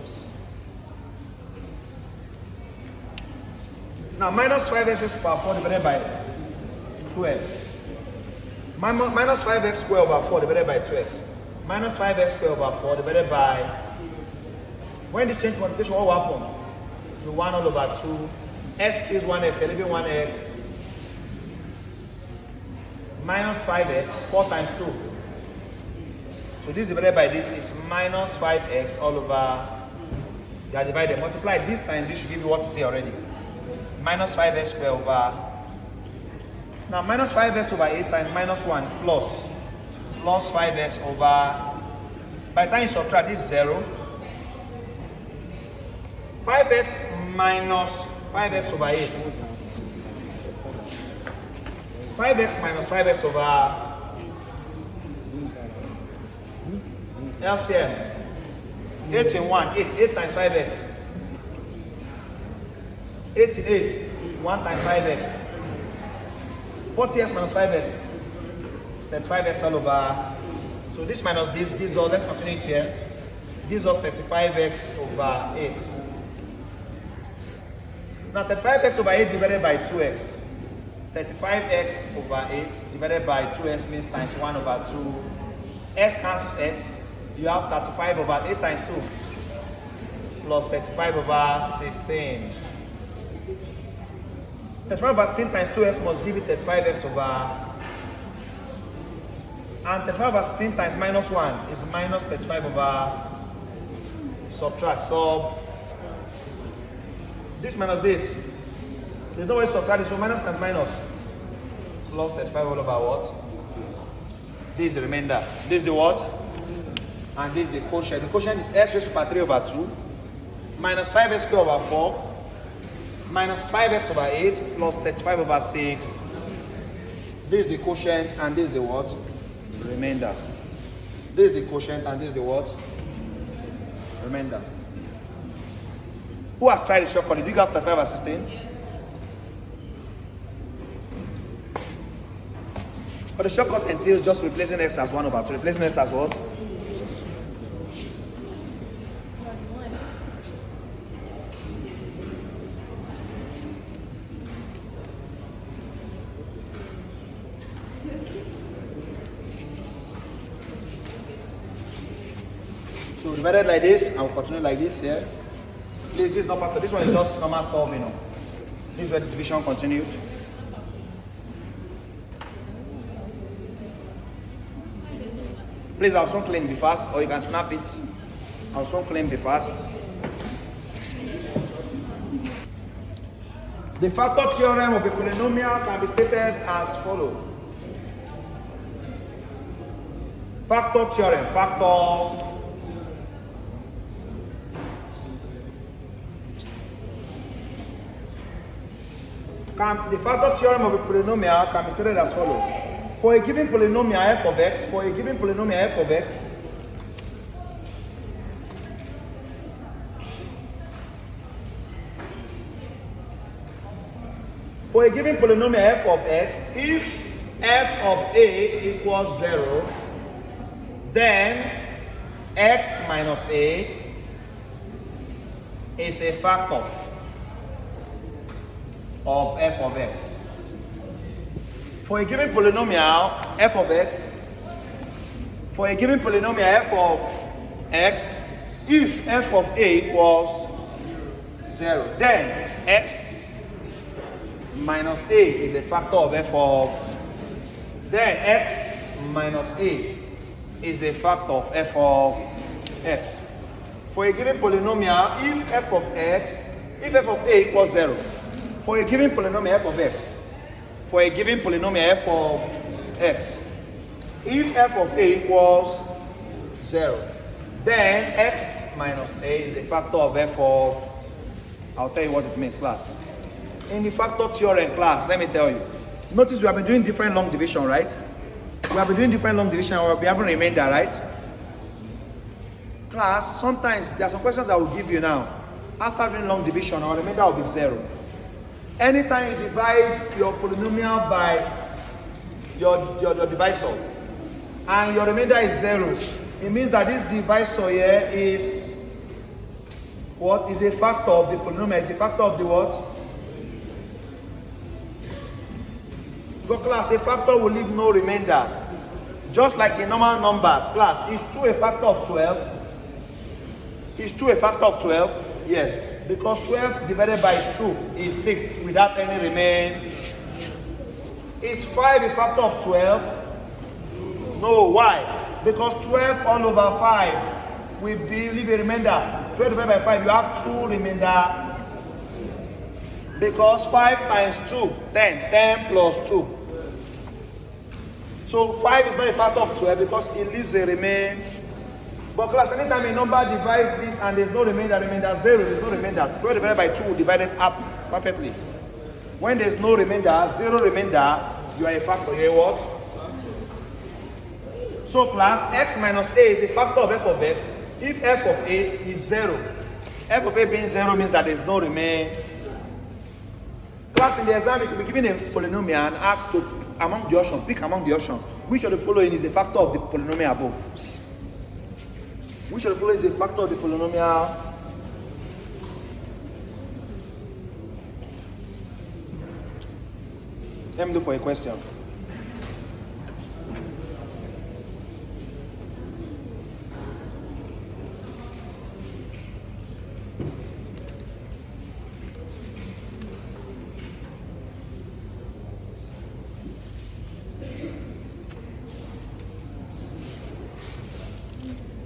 Now minus 5x raised to the power 4 divided by 2x. Minus 5x squared over 4 divided by 2x. Minus 5x squared over 4 divided by... When this change multiplication, what will happen? To 1 all over 2. X is 1x, leaving 1x. Minus 5x, 4 times 2. So this divided by this is minus 5x all over. You are divided. Multiply this time, this should give you what you see already. Minus 5x squared over. Now minus 5x over 8 times minus 1 is plus. Plus 5x over. By the time you subtract this 0. 5x minus 5x over 8. 5x minus 5x over LCM. 8 in 1, 8. 8 times 5x. 8 in 8. 1 times 5x. 40x minus 5x. Then 5x all over. So this minus this gives us, let's continue it here. Gives us 35x over 8. Now 35x over 8 divided by 2x. 35x over 8 divided by 2x means times 1 over 2. X cancels x. You have 35 over 8 times 2. Plus 35 over 16. 35 over 16 times 2x must give you 35x over. And 35 over 16 times minus 1 is minus 35 over. Subtract. So this minus this. There's no way to subtract this, so minus times minus. Plus 35 all over what? This is the remainder. This is the what? And this is the quotient. The quotient is x raised to the power 3 over 2. Minus 5x squared over 4. Minus 5x over 8 plus 35 over 6. This is the quotient and this is the what? The remainder. This is the quotient and this is the what? Remainder. Who has tried the shortcut? Did you get 35 over 16? Yes. But the shortcut entails just replacing x as 1 over 2. Replacing x as what? So divided like this, and we'll continue like this here. Please, this is not part of this one, is just normal solving. This is where the division continued. Please, I'll soon claim be fast, or you can snap it. I'll soon claim be fast. The factor theorem of a polynomial can be stated as follows. Factor theorem, factor. The factor theorem of a polynomial can be stated as follows. For a given polynomial f of x, for a given polynomial f of x, for a given polynomial f of x, if f of a equals 0, then x minus a is a factor of f of x. For a given polynomial f of x, for a given polynomial f of x, if f of a equals 0, then x minus a is a factor of f of, then x minus a is a factor of f of x. For a given polynomial, if f of x, if f of a equals 0, for a given polynomial f of x, for a given polynomial f of x, if f of a equals 0, then x minus a is a factor of f of, I'll tell you what it means, class. In the factor theorem class, let me tell you. Notice we have been doing different long division, right? We have been doing different long division, or we haven't remainder, right? Class, sometimes there are some questions I will give you now. After doing long division, our remainder will be 0. Anytime you divide your polynomial by your divisor, and your remainder is 0, it means that this divisor here is what? Is a factor of the polynomial, is a factor of the what? Because class, a factor will leave no remainder. Just like in normal numbers, class, is 2 a factor of 12? Is 2 a factor of 12? Yes, because 12 divided by 2 is 6 without any remain. Is 5 a factor of 12? No, why? Because 12 all over 5 will leave a remainder. 12 divided by 5, you have 2 remainder. Because 5 times 2, 10. 10 plus 2. So 5 is not a factor of 12 because it leaves a remain. But class, anytime a number divides this and there's no remainder, 0, there's no remainder. 12 divided by 2 divided up perfectly. When there's no remainder, 0 remainder, you are a factor. You're a what? So class, x minus a is a factor of f of x if f of a is 0. F of a being 0 means that there's no remain. Class, in the exam, you could be given a polynomial and asked to, among the options, pick among the options, which of the following is a factor of the polynomial above? Which of the following is a factor of the polynomial? Let me look for a question.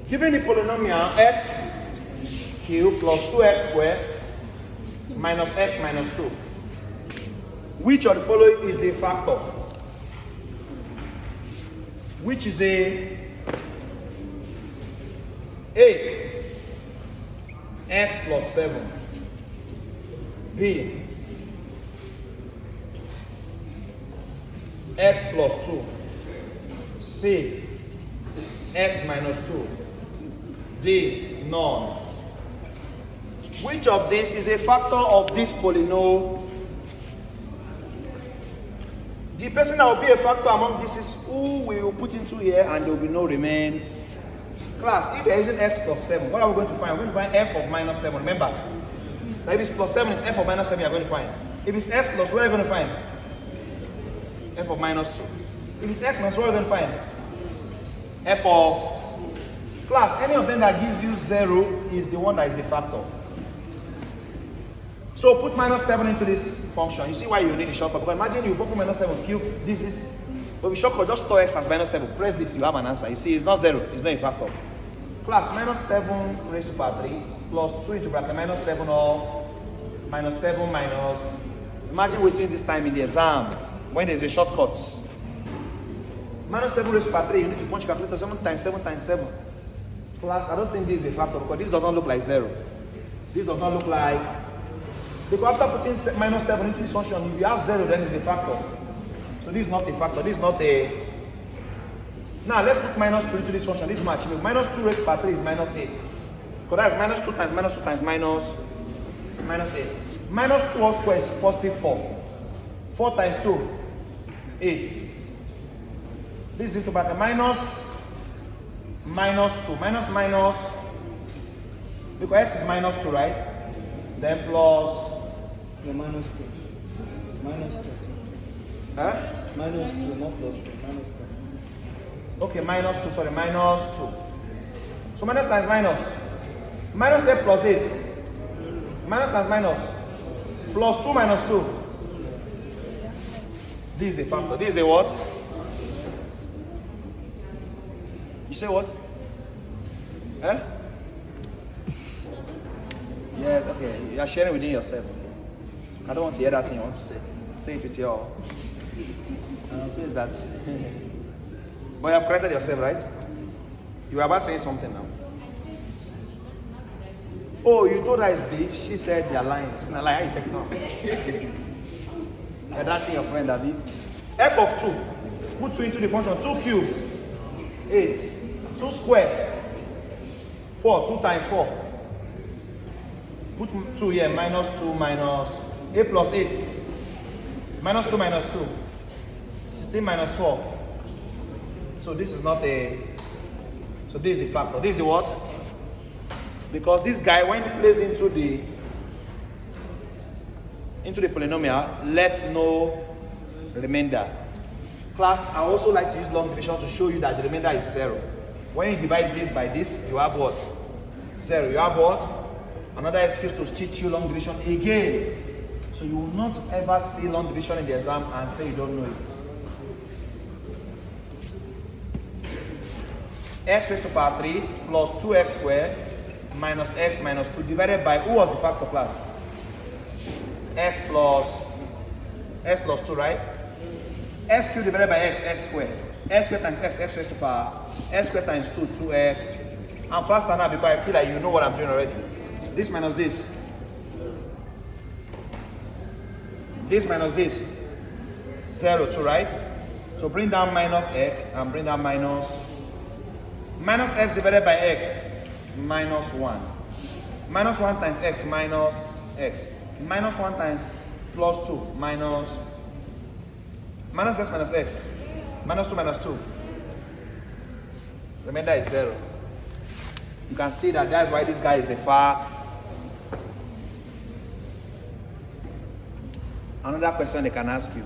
Given the polynomial x cubed plus 2x squared minus x minus 2, which of the following is a factor? Which is A, x plus 7, B, x plus 2, C, x minus 2, D, none. Which of these is a factor of this polynomial? The person that will be a factor among this is who we will put into here, and there will be no remain. Class, if there is an x plus 7, what are we going to find? We're going to find f of minus 7. Remember, that if it's plus 7, it's f of minus 7 you're going to find. If it's x plus, what are you going to find? F of minus 2. If it's x minus, what are you going to find? F of... Class, any of them that gives you 0 is the one that is a factor. So put minus 7 into this function. You see why you need a shortcut. Because imagine you put minus 7 cube. This is, but the shortcut, just store x as minus 7. Press this, you have an answer. You see, it's not 0, it's not a factor. Class, minus 7 raised to power 3 plus 2 into bracket minus 7 or minus 7 minus. Imagine wasting this time in the exam when there's a shortcut. Minus 7 raised to power 3, you need to punch calculator 7 times 7 times 7. Class, I don't think this is a factor because this does not look like 0. This does not look like... Because after putting minus 7 into this function, if you have 0, then it's a factor. So this is not a factor, this is not a... Now let's put minus 2 into this function, this is much. Minus 2 raised to power 3 is minus 8. Because that's minus 2 times minus 2 times minus 8. Minus 2 whole square is positive 4. 4 times 2, 8. This is into bracket minus 2, minus, because x is minus 2, right? Then plus, minus 2. Huh? Minus 2, not plus 2. Minus 2. Okay, minus 2, sorry, minus 2. So minus times minus. Minus 8 plus 8. Minus times minus. Plus 2 minus 2. This is a factor. This is a what? You say what? Eh? Yeah, okay. You are sharing within yourself. I don't want to hear that thing you want to say. Say it with your... I notice that. But you have corrected yourself, right? You were about saying something now. Oh, you told her it's B. She said you're lying. It's not like how you take now. You're dancing your friend, Abby. F of 2. Put 2 into the function. 2 cubed. 8. 2 squared. 4. 2 times 4. Put 2 here. Minus 2 minus 8 plus 8. Minus 2 minus 2. 16 minus 4. So this is not a... So this is the factor. This is the what? Because this guy, when he plays into the polynomial, left no remainder. Class, I also like to use long division to show you that the remainder is 0. When you divide this by this, you have what? 0. You have what? Another excuse to teach you long division again. So you will not ever see long division in the exam and say you don't know it. X raised to power 3 plus 2x squared minus x minus 2 divided by, who was the factor, class? X plus 2, right? X cubed divided by x squared. X squared times x raised to power. X squared times 2, 2x. I'm faster now because I feel like you know what I'm doing already. This minus this. This minus this. 0, 2, right? So bring down minus x and bring down minus x divided by x. Minus 1. Minus 1 times x minus x. Minus 1 times plus 2 minus x minus x. Minus 2 minus 2. Remainder is 0. You can see that that's why this guy is a fact. Another question they can ask you.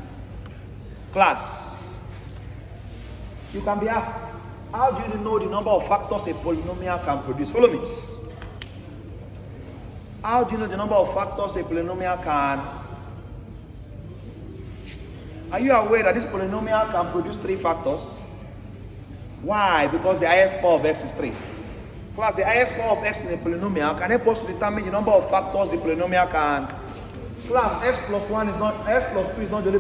Class, you can be asked, how do you know the number of factors a polynomial can produce? Follow me. How do you know the number of factors a polynomial can? Are you aware that this polynomial can produce 3 factors? Why? Because the highest power of x is 3. Plus, the highest power of x in a polynomial can help us to determine the number of factors the polynomial can. Plus, x plus 2 is not the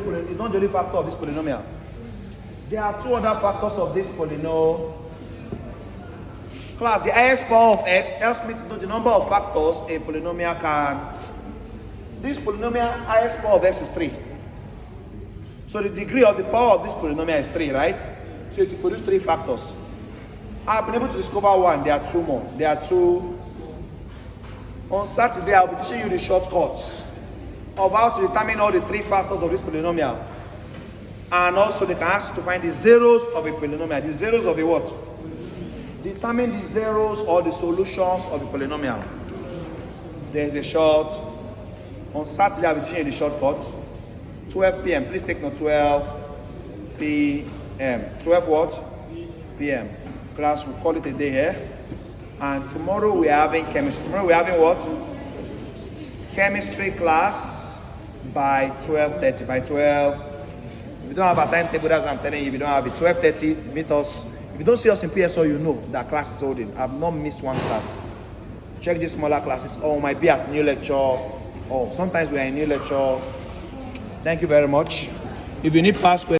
only factor of this polynomial. There are 2 other factors of this polynomial. Class, the highest power of x helps me to know the number of factors a polynomial can. This polynomial highest power of x is 3. So the degree of the power of this polynomial is 3, right? So it will produce 3 factors. I've been able to discover 1. There are 2 more. There are 2. On Saturday, I'll be teaching you the shortcuts of how to determine all the 3 factors of this polynomial. And also they can ask you to find the zeros of a polynomial. The zeros of a what? Determine the zeros or the solutions of a polynomial. There is a short. On Saturday, I'll be teaching you the shortcuts. 12 p.m. Please take note. 12 p.m. 12 what? p.m. Class, we'll call it a day here. And tomorrow we are having chemistry. Tomorrow we are having what? Chemistry class by 12:30. By 12. If you don't have a timetable, that's what I'm telling you. If you don't have it, 12:30, meet us. If you don't see us in PSO, you know that class is holding. I've not missed one class. Check these smaller classes. Or we might be at new lecture. Or sometimes we are in new lecture. Thank you very much. If you need past questions,